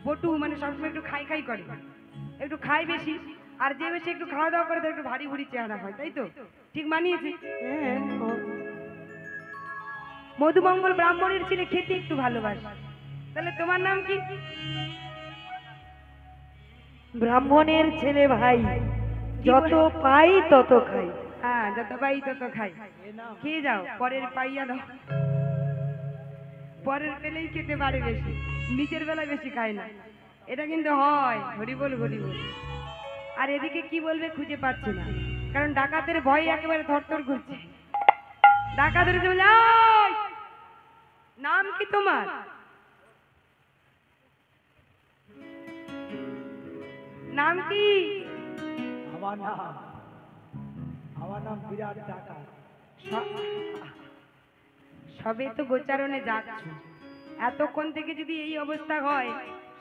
বটু মানে সবসময় একটু খাই খাই করে একটু খাই বেশি আর যে বেশি একটু খাওয়া দাওয়া করে তার একটু ভারী ভুড়ি চেহারা হয় তাই তো ঠিক মানিয়েছে হ্যাঁ মধুমঙ্গল ব্রাহ্মণের ছেলে খেতে একটু ভালোবাসে তাহলে তোমার নাম কি ব্রাহ্মণের ছেলে ভাই যত পাই তত খাই হ্যাঁ যত পাই তত খাই খেয়ে যাও পরের পাইয়া দাও পরের পেলেই খেতে পারে বেশি নিচের বেলায় বেশি খায় না এটা কিন্তু হয় হরি বল হরি বল আর এদিকে কি বলবে খুঁজে পাচ্ছে না কারণ ডাকাতের ভয় একেবারে থরথর করছে ডাকাতের বলে "এই, নাম কি তোমার নাম কি আমার নাম বিরাট টাকা সবে তো গোচারণে যাচ্ছ এতক্ষণ থেকে যদি এই অবস্থা হয়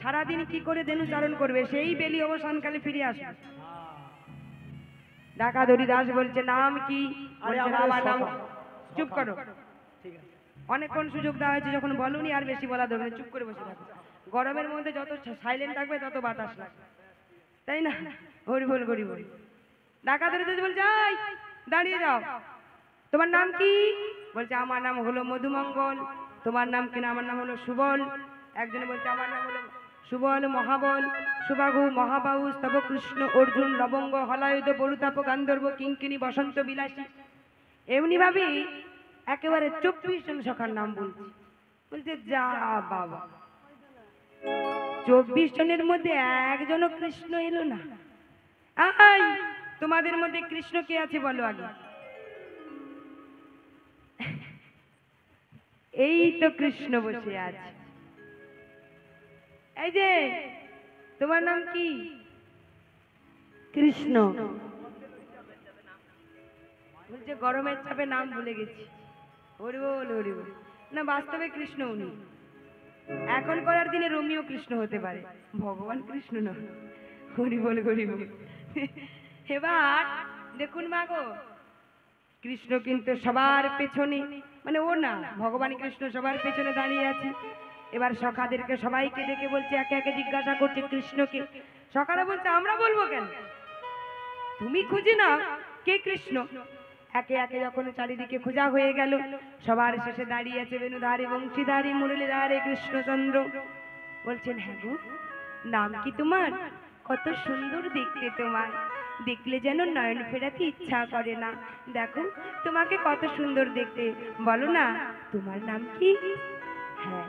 সারাদিন কি করে ধেনু চারণ করবে সেই বেলি অবসানকালে ফিরে আসবে ডাকা দড়ি দাস বলছে নাম কি বলছে, আমার নাম চুপ করো ঠিক আছে অনেকক্ষণ সুযোগ দেওয়া হয়েছে যখন বলুনি আর বেশি বলা দরকার নেই, চুপ করে বসে থাকো গরমের মধ্যে যত সাইলেন্ট থাকবে তত বাতাস লাগবে তাই না হরি বল হরি বল ডাকা দড়ি দাস বলছে "এই, দাঁড়িয়ে যাও তোমার নাম কি বলছে আমার নাম হলো মধুমঙ্গল তোমার নাম কিনা আমার নাম হলো সুবল একজনে বলছে আমার নাম হলো সুবল মহাবল সুবাহু মহাবাহু স্তব কৃষ্ণ অর্জুন লবঙ্গ হলায়ুধ বরুতাপ গান্ধর্ব কিঙ্কিনী বসন্ত বিলাসী এমনি ভাবে একেবারে 24 জন সখার নাম বলছে বলছে যা বাবা 24 জনের মধ্যে একজনও কৃষ্ণ এলো না আই তোমাদের মধ্যে কৃষ্ণ কে আছে বলো আগে এই তো কৃষ্ণ বসে আছে এই যে তোমার নাম কি কৃষ্ণ বলছে গরমের চাপে নাম ভুলে গেছি হরি বল হরি বল না বাস্তবে কৃষ্ণ উনি এখন করার দিনে রোমিও কৃষ্ণ হতে পারে ভগবান কৃষ্ণ নয় হরি বল হরি বল এবার দেখুন মাগো কৃষ্ণ কিন্তু সবার পেছনে মানে ও না ভগবান কৃষ্ণ সবার পেছনে দাঁড়িয়ে আছে এবার সখাদেরকে সবাইকে ডেকে বলছে একে একে জিজ্ঞাসা করছে কৃষ্ণকে সখারা বলছে আমরা বলবো কেন তুমি খুঁজে না কে কৃষ্ণ। একে একে যখন চারিদিকে খোঁজা হয়ে গেল, সবার শেষে দাঁড়িয়ে আছে বেণুধারী বংশীধারী মুরলীধারী কৃষ্ণচন্দ্র। বলছেন, হ্যাঁ গো, নাম কি তোমার? কত সুন্দর দেখতে তোমায়, দেখলে যেন নয়ন ফেরাতে ইচ্ছা করে না। দেখো তোমাকে কত সুন্দর দেখতে, বলো না তোমার নাম কি? হ্যাঁ,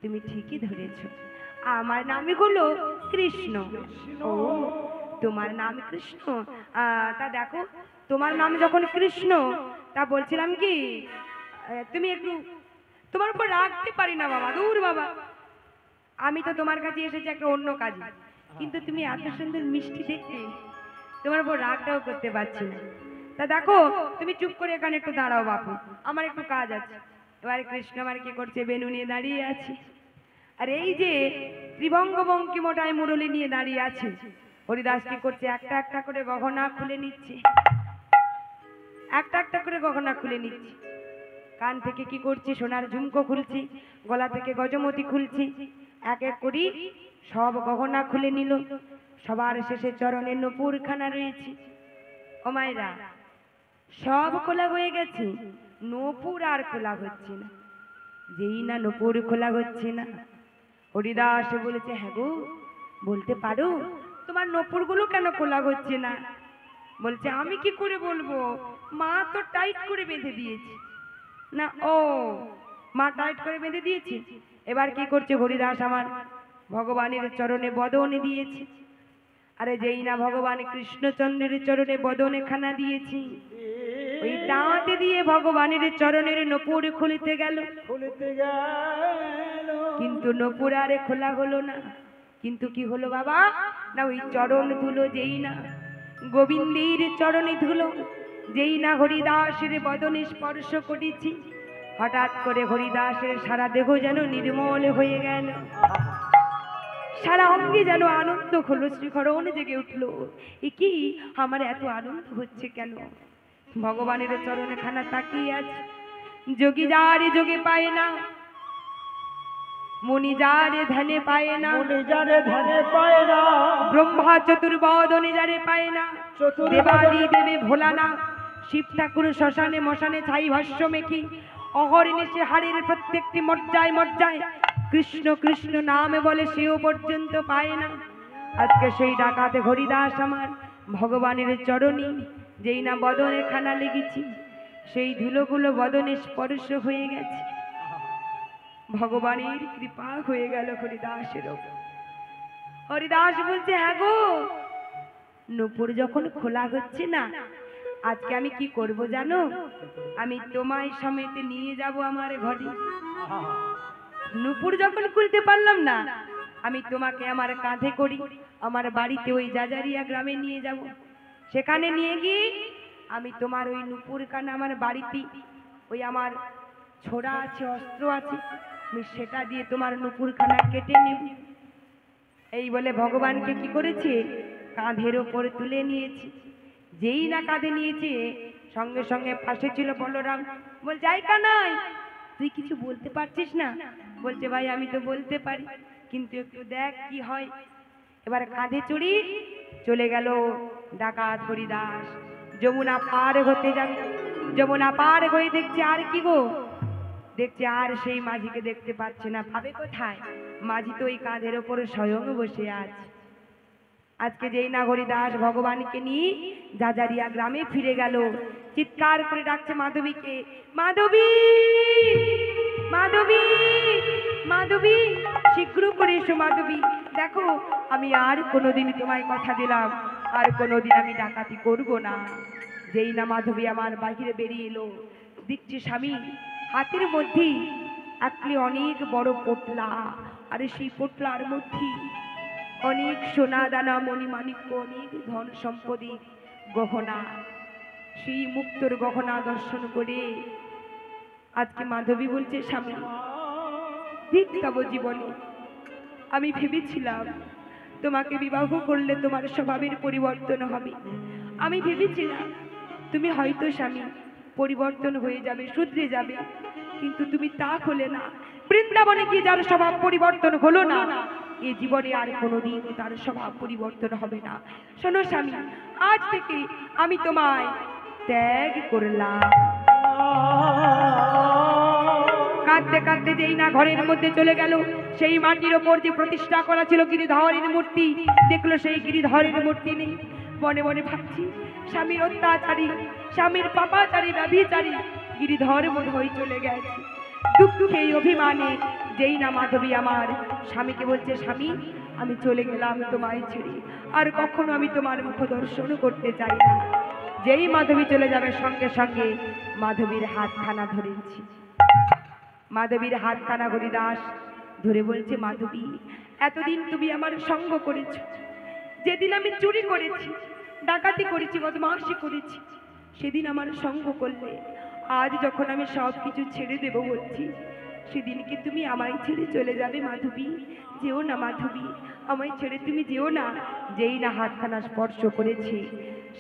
তুমি ঠিকই ধরেছো, আমার নামই হলো কৃষ্ণ। ও, তোমার নাম কৃষ্ণ? তা দেখো, তোমার নাম যখন কৃষ্ণ, তা বলছিলাম কি, তুমি একটু, তোমার উপর রাখতে পারি না বাবা, দূর বাবা। আমি তো তোমার কাছে এসেছি একটা অন্য কাজে, কিন্তু তুমি এত সুন্দর মিষ্টি দেখতে, তোমার উপর রাগটাও করতে পারছি না। তা দেখো, তুমি চুপ করে এখানে একটু দাঁড়াও বাপু, আমার একটু কাজ আছে। এবারে কৃষ্ণ আমার কি করছে, বেনু নিয়ে দাঁড়িয়ে আছে, আর এই যে ত্রিভঙ্গ বঙ্কিমটায় মুরলী নিয়ে দাঁড়িয়ে আছে। হরিদাস কি করছে, একটা একটা করে গহনা খুলে নিচ্ছে, একটা একটা করে গহনা খুলে নিচ্ছে। কান থেকে কি করছে, সোনার ঝুমকো খুলছি, গলা থেকে গজমতি খুলছি, এক এক করি সব গহনা খুলে নিল। সবার শেষে চরণে নূপুরখানা রয়েছে। ও মায়েরা, সব খোলা হয়ে গেছে, নূপুর আর খোলা হচ্ছে না। যেই না নূপুর খোলা হচ্ছে না, হরিদাস বলেছে, হ্যাঁ গো, বলতে পারো তোমার নূপুরগুলো কেন খোলা হচ্ছে না? বলছে, আমি কি করে বলবো, মা তো টাইট করে বেঁধে দিয়েছে। না, ও মা টাইট করে বেঁধে দিয়েছে। এবার কি করছে হরিদাস, আমার ভগবানের চরণে বদনে দিয়েছে। আরে যেই না ভগবান কৃষ্ণচন্দ্রের চরণে বদনে খানা দিয়েছি, ওই দাঁত দিয়ে ভগবানের চরণের নূপুর খুলতে গেল, কিন্তু নূপুর আরে খোলা হলো না। কিন্তু কি হলো বাবা, না ওই চরণ ধুলো যেই না গোবিন্দের চরণে ধুলো, যেই না হরিদাসের বদনে স্পর্শ করেছি, হঠাৎ করে হরিদাসের সারা দেহ যেন নির্মল হয়ে গেল, সারা অঙ্গে যেন আনন্দ হলো, শ্রীহরণ জেগে উঠলো। এ কি, আমার এত আনন্দ হচ্ছে কেন? ভগবানের চরণে খানা তাকিয়ে আছে। যোগী যারে যোগে পায় না, মুনি যারে ধ্যানে পায় না, ব্রহ্মা চতুর্বদনে যারে পায় না, দেবাদি দেবে ভোলা না, শিব ঠাকুর শ্মশানে মশানে ছাই ভাষ্য মেখি, অহর্নিশে হাড়ের প্রত্যেকটি মজ্জায় মজ্জায় কৃষ্ণ কৃষ্ণ নামে বলে, সেও পর্যন্ত পায় না। আজকে সেই ডাকাতে হরিদাস আমার ভগবানের চরণী যেই না বদনে খানা লেগেছি, সেই ধুলোগুলো বদনে স্পর্শ হয়ে গেছে, ভগবানের কৃপা হয়ে গেল হরিদাসের ওপর। হরিদাস বলছে, হ্যাঁ গো, নূপুর যখন খোলা হচ্ছে না, আজকে আমি কি করব জানো? আমি তোমায় সমেত নিয়ে যাব আমার ঘরে। নূপুর যখন খুলতে পারলাম না, আমি তোমাকে আমার কাঁধে করি আমার বাড়িতে ওই জাজারিয়া গ্রামে নিয়ে যাব। সেখানে নিয়ে গিয়ে আমি তোমার ওই নূপুর কানা আমার বাড়িতে, ওই আমার ছোড়া আছে, অস্ত্র আছে, আমি সেটা দিয়ে তোমার নূপুর খানা কেটে নেব। এই বলে ভগবানকে কি করেছে, কাঁধের ওপর তুলে নিয়েছে। যেই না কাঁধে নিয়েছে, সঙ্গে সঙ্গে পাশে ছিল বলরাম। বল, যাই কানাই, তুই কিছু বলতে পারছিস না? বলছে, ভাই আমি তো বলতে পারি, কিন্তু একটু দেখ কি হয়। এবার কাঁধে চড়ি চলে গেল ডাকাত হরিদাস। যমুনা পার হতে যাবে, যমুনা পার হয়ে দেখছে আর কি গো, দেখছে আর সেই মাঝিকে দেখতে পাচ্ছে না। ভাবে কোথায়, মাঝি তো ওই কাঁধের ওপরে স্বয়ং বসে আছে। আজকে যেই না হরিদাস ভগবানকে নিয়ে জাজারিয়া গ্রামে ফিরে গেল, চিৎকার করে ডাকছে মাধবীকে, মাধবী মাধবী মাধবী, শীঘ্র করে এসো মাধবী। দেখো, আমি আর কোনোদিন তোমায় কথা দিলাম, আর কোনোদিন আমি ডাকাতি করব না। যেই না মাধবী আমার বাহিরে বেরিয়ে এলো, দেখছি স্বামী হাতের মধ্যে একটি অনেক বড় পোটলা, আর সেই পোটলার মধ্যে অনেক সোনা দানা মণিমাণিক্য, অনেক ধন সম্পত্তি গহনা। সেই মুক্তর গহনা দর্শন করে আজকে মাধবী বলছে, স্বামী দেখতাম জীবনে আমি ভেবেছিলাম তোমাকে বিবাহ করলে তোমার স্বভাবের পরিবর্তন হবে। আমি ভেবেছিলাম তুমি হয়তো স্বামী পরিবর্তন হয়ে যাবে, শুধরে যাবে, কিন্তু তুমি তা হলে না। বৃন্দাবনে গিয়ে যার স্বভাব পরিবর্তন হলো না, এ জীবনে আর কোনোদিন তার স্বভাব পরিবর্তন হবে না। শোনো স্বামী, আজ থেকে আমি তোমায় ত্যাগ করলাম। কাঁদতে কাঁদতে যেই না ঘরের মধ্যে চলে গেল, সেই মাটির ওপর যে প্রতিষ্ঠা করা ছিল গিরিধরের মূর্তি, দেখলো সেই গিরিধরের মূর্তি নেই। মনে মনে ভাবছি, স্বামীর অত্যাচারী, স্বামীর পাপাচারী, ব্যভিচারী গিরিধর বোধহয় চলে গেছে। দুঃখে এই অভিমানে যেই না মাধবী আমার স্বামীকে বলছে, স্বামী আমি চলে গেলাম তোমায় ছেড়ে, আর কখনো আমি তোমার মুখ দর্শন করতে চাই না। যেই মাধবী চলে যাবে সঙ্গে সঙ্গে মাধবীর হাতখানা ধরেছি। মাধবীর হাতখানা হরিদাস ধরে বলছে, মাধবী এতদিন তুমি আমার সঙ্গ করেছ, যেদিন আমি চুরি করেছি, ডাকাতি করেছি, বদমাশি করেছি, সেদিন আমার সঙ্গ করলে। আজ যখন আমি সব কিছু ছেড়ে দেব বলছি, সেদিনকে তুমি আমায় ছেড়ে চলে যাবে মাধবী। যেও না মাধবী, আমায় ছেড়ে তুমি যেও না। যেই না হাতখানা স্পর্শ করেছে,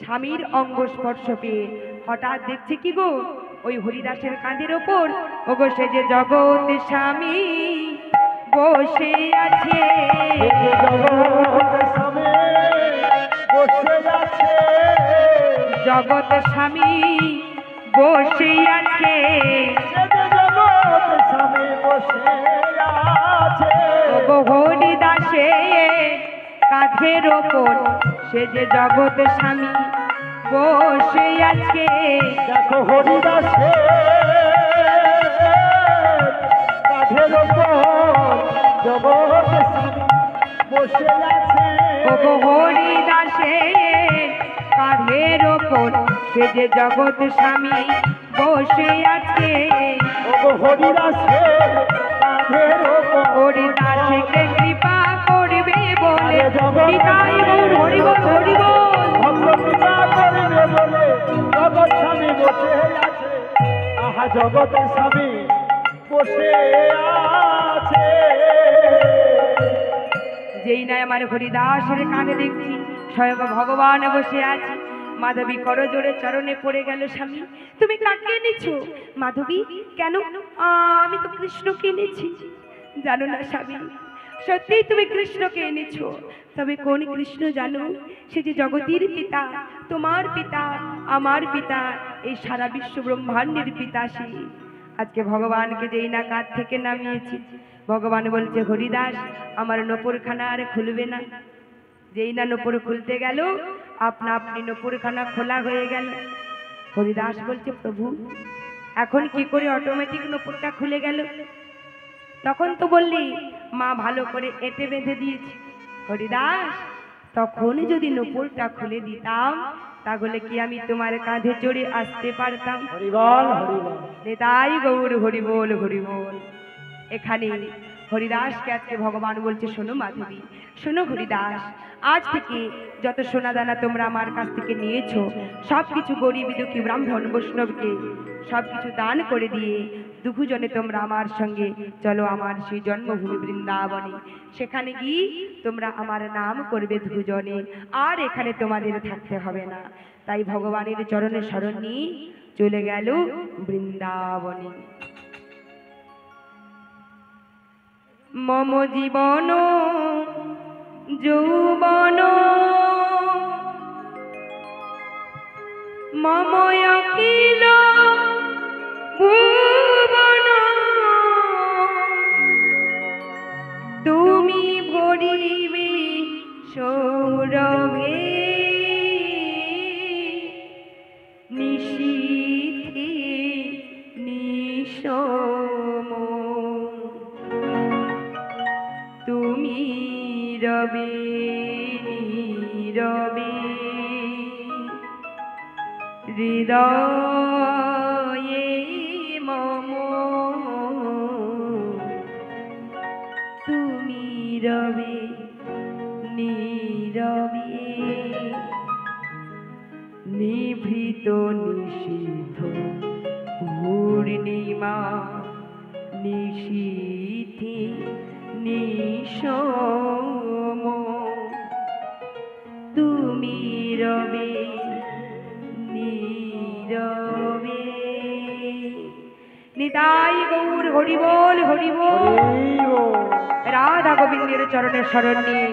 স্বামীর অঙ্গ স্পর্শ পেয়ে হঠাৎ দেখছে কি গো, ওই হরিদাসের কাঁধের ওপর ওগো সে যে জগৎ স্বামী বসে আছে। জগৎ স্বামী বসে আছে, ওগো হরিদাসে কাঁধের ওপর সে যে জগৎ স্বামী বসে আছে। দেখো হরিদাসে কাঁধের ওপর জগৎ স্বামী বসে আছে। ওগো হরিদাসে কাঁধের ওপর সে যে জগৎ স্বামী বসে আছে। ওগো হরিদাসে কাঁধের ওপর হরিদাসকে কৃপা করবে বলে নিতাই গৌর হরি বল হরি বল। ভক্ত কৃপা করবে বলে জগৎ স্বামী বসে আছে। আহা জগৎ স্বামী বসে আছে। যেই নাই আমার হরিদাসের কাঁধে দেখছি স্বয়ং ভগবান বসে আছে। মাধবী করজোড়ে চরণে পড়ে গেল, স্বামী তুমি কাকে এনেছো? মাধবী কেন? আমি তো কৃষ্ণকে এনেছি। জানো না স্বামী, সত্যিই তুমি কৃষ্ণকে এনেছো, তবে কোন কৃষ্ণ জানো? সে যে জগতের পিতা, তোমার পিতা, আমার পিতা, এই সারা বিশ্ব ব্রহ্মাণ্ডের পিতা। সে আজকে ভগবানকে যেই না কাঁধ থেকে নামিয়েছি, ভগবান বলছে, হরিদাস আমার নপুরখানা আর খুলবে না। যেই না নপুর খুলতে গেল, আপনা আপনি নপুরখানা খোলা হয়ে গেল। হরিদাস বলছে, প্রভু এখন কি করে অটোমেটিক নপুরটা খুলে গেল? তখন তো বললি মা ভালো করে এঁটে বেঁধে দিয়েছে। হরিদাস তখন যদি নপুরটা খুলে দিতাম, তাহলে কি আমি তোমার কাঁধে চড়ে আসতে পারতাম? হরিবল হরিবল। নিতাই গৌর হরি বল হরি বল। এখানে হরিদাসকে আজকে ভগবান বলছে, শোনো মাধবী, শোনো হরিদাস, আজ থেকে যত সোনা দানা তোমরা আমার কাছ থেকে নিয়েছো, সব কিছু গরিব দুঃখী ব্রাহ্মণ বৈষ্ণবকে সব কিছু দান করে দিয়ে দুজনে তোমরা আমার সঙ্গে চলো আমার সেই জন্মভূমি বৃন্দাবনে। সেখানে গিয়ে তোমরা আমার নাম করবে দুজনে, আর এখানে তোমাদের থাকতে হবে না। তাই ভগবানের চরণে শরণ নিয়ে চলে গেল বৃন্দাবনে। মম জীবন যৌবন মম অখিল ভুবন, তুমি ভরিবে সৌরভে নিশীথে নিশম, তুমি রবে নীরবে হৃদয়ে মম, তুমি রবে নীরবে নিভৃত নিষিদ্ধ পূর্ণিমা নিশীথে নিশম, তুমি রবে নীরবে। নিতাই গৌর হরি বল হরি বল। হরি বল। রাধা গোবিন্দের চরণের শরণ নিয়ে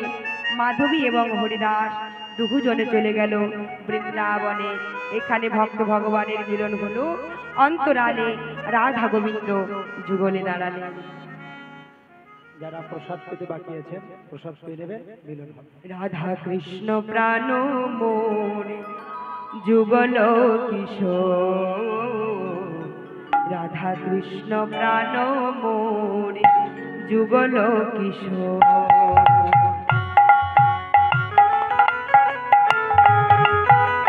মাধবী এবং হরিদাস দুজনে চলে গেল বৃন্দাবনে। এখানে ভক্ত ভগবানের মিলন হলো অন্তরালে রাধা গোবিন্দ যুগলে দাঁড়ালে। যারা প্রসাদ পেতে বাকি আছেন প্রসাদ পেয়ে নেবেন, মিলন হবে। রাধা কৃষ্ণ প্রাণ মোর যুগল কিশোর, রাধা কৃষ্ণ প্রাণ মোর যুগল কিশোর।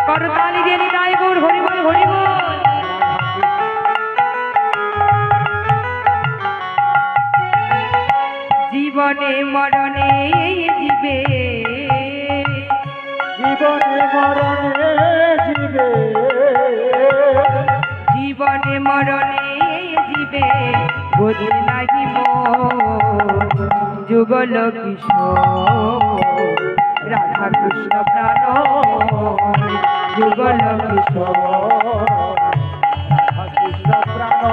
করতালি দিয়ে নিতাই গৌর হরি বল হরি বল। জীবনে মরণে জীবে, জীবনে মরণে জীবে, জীবনে মরণে জীবে বোধ নাহি মোর যুগল কিশোর, রাধা কৃষ্ণ প্রাণ যুগল কিশোর। রাধা কৃষ্ণ প্রাণ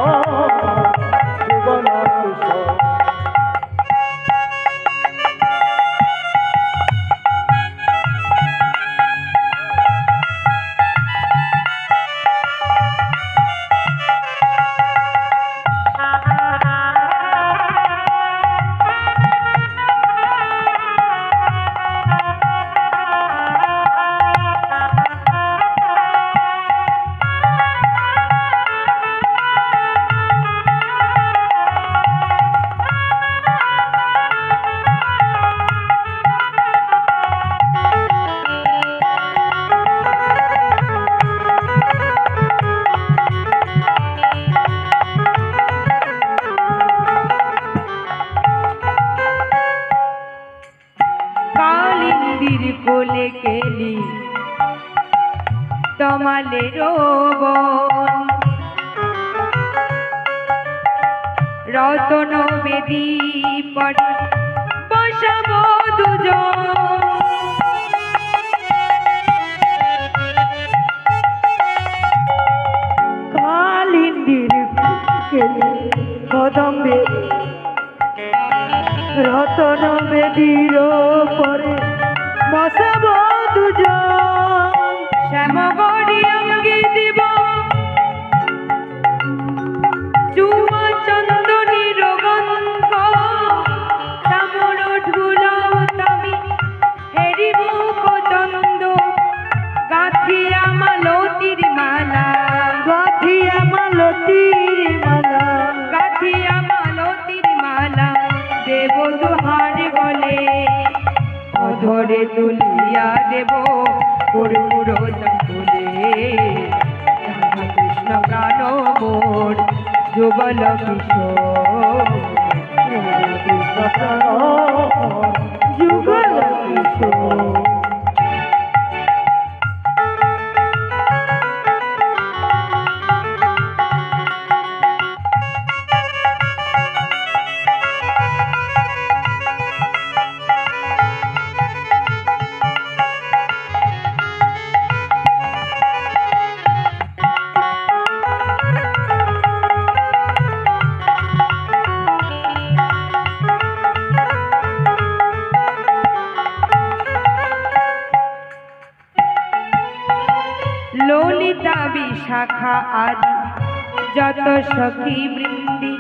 যুগল কিশোর। কোলে কেলি তমালে রোবন, রতন বেদি পড়ে বসাব দুজন। কালিন্দির কেলি কদম্বে রতন বেদির পরে বসাব দুজন। শ্যামগড়ি অঙ্গে দিব চুয়া চন্দনীর গন্ধ, তামর ঢুলাও তামি হেরি মুখ চন্দ, গাঁথিয়া মালতীর মালা, গাথিয়া মালতীর মালা, গাঁথিয়া মালতীর মালা দেব দুহার গলে, অধরে তুলিয়া দেব কর্পূর তাম্বুলে। রাধা কৃষ্ণ প্রাণ মোর যুগল কিশোর, কৃষ্ণ প্রাণ যুগল কিশোর। ললিতা বিশাখা আদি যত সখী বৃন্দি,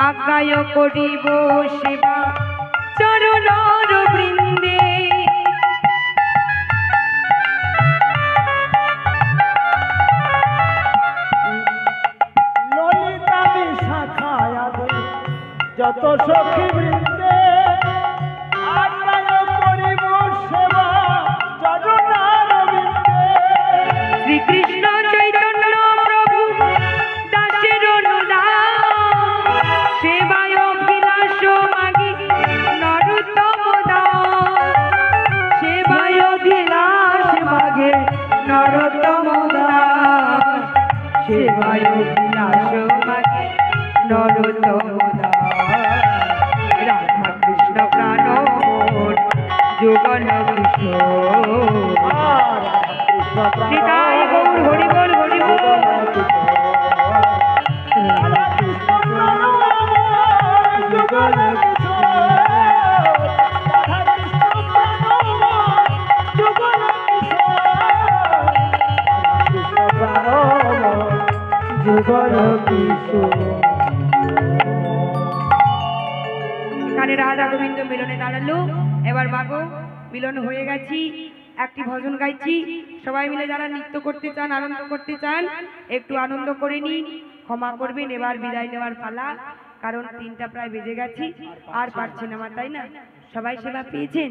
আকায় করিব সেবা চরণর বৃন্দে। ললিতা বিশাখায় যত সখী বৃন্দে, আজ্ঞায় করিব সেবা চরণার বৃন্দে। শ্রীকৃষ্ণ চৈতন্য প্রভু দাসের অনুদান, সেবায় অভিলাষ মাগি নরোত্তম দাস, সেবায় অভিলাষ মাগে নরোত্তম দাস, সেবায় অভিলাষ মাগে নরোত্তম দাস। রাধা কৃষ্ণ প্রাণ মোর যুগল কিশোর, নিতাই গৌর হরি বল হরি বল। রাধা কৃষ্ণ প্রাণ যুগল কিশোর। কর কিশোর এখানে রাধা গোবিন্দ মিলনে দাঁড়ালো। এবার মাগো মিলন হয়ে গেছি, একটি ভজন গাইছি। সবাই মিলে যারা নৃত্য করতে চান, আনন্দ করতে চান, একটু আনন্দ করে নিন, ক্ষমা করবেন। এবার বিদায় নেওয়ার পালা, কারণ 3টা প্রায় বেজে গেছি, আর পারছেন আমার, তাই না? সবাই সেবা পেয়েছেন?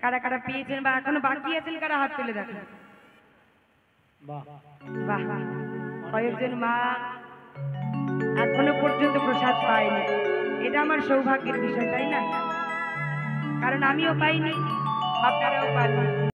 কারা কারা পেয়েছেন বা এখনো বাকি আছেন কারা হাত তুলে দেখেন। বাহ, বাহ, কয়েকজন মা এখনো পর্যন্ত প্রসাদ পায়নি। এটা আমার সৌভাগ্যের বিষয়, তাই না? কারণ আমিও পাইনি, আপনারাও পাননি।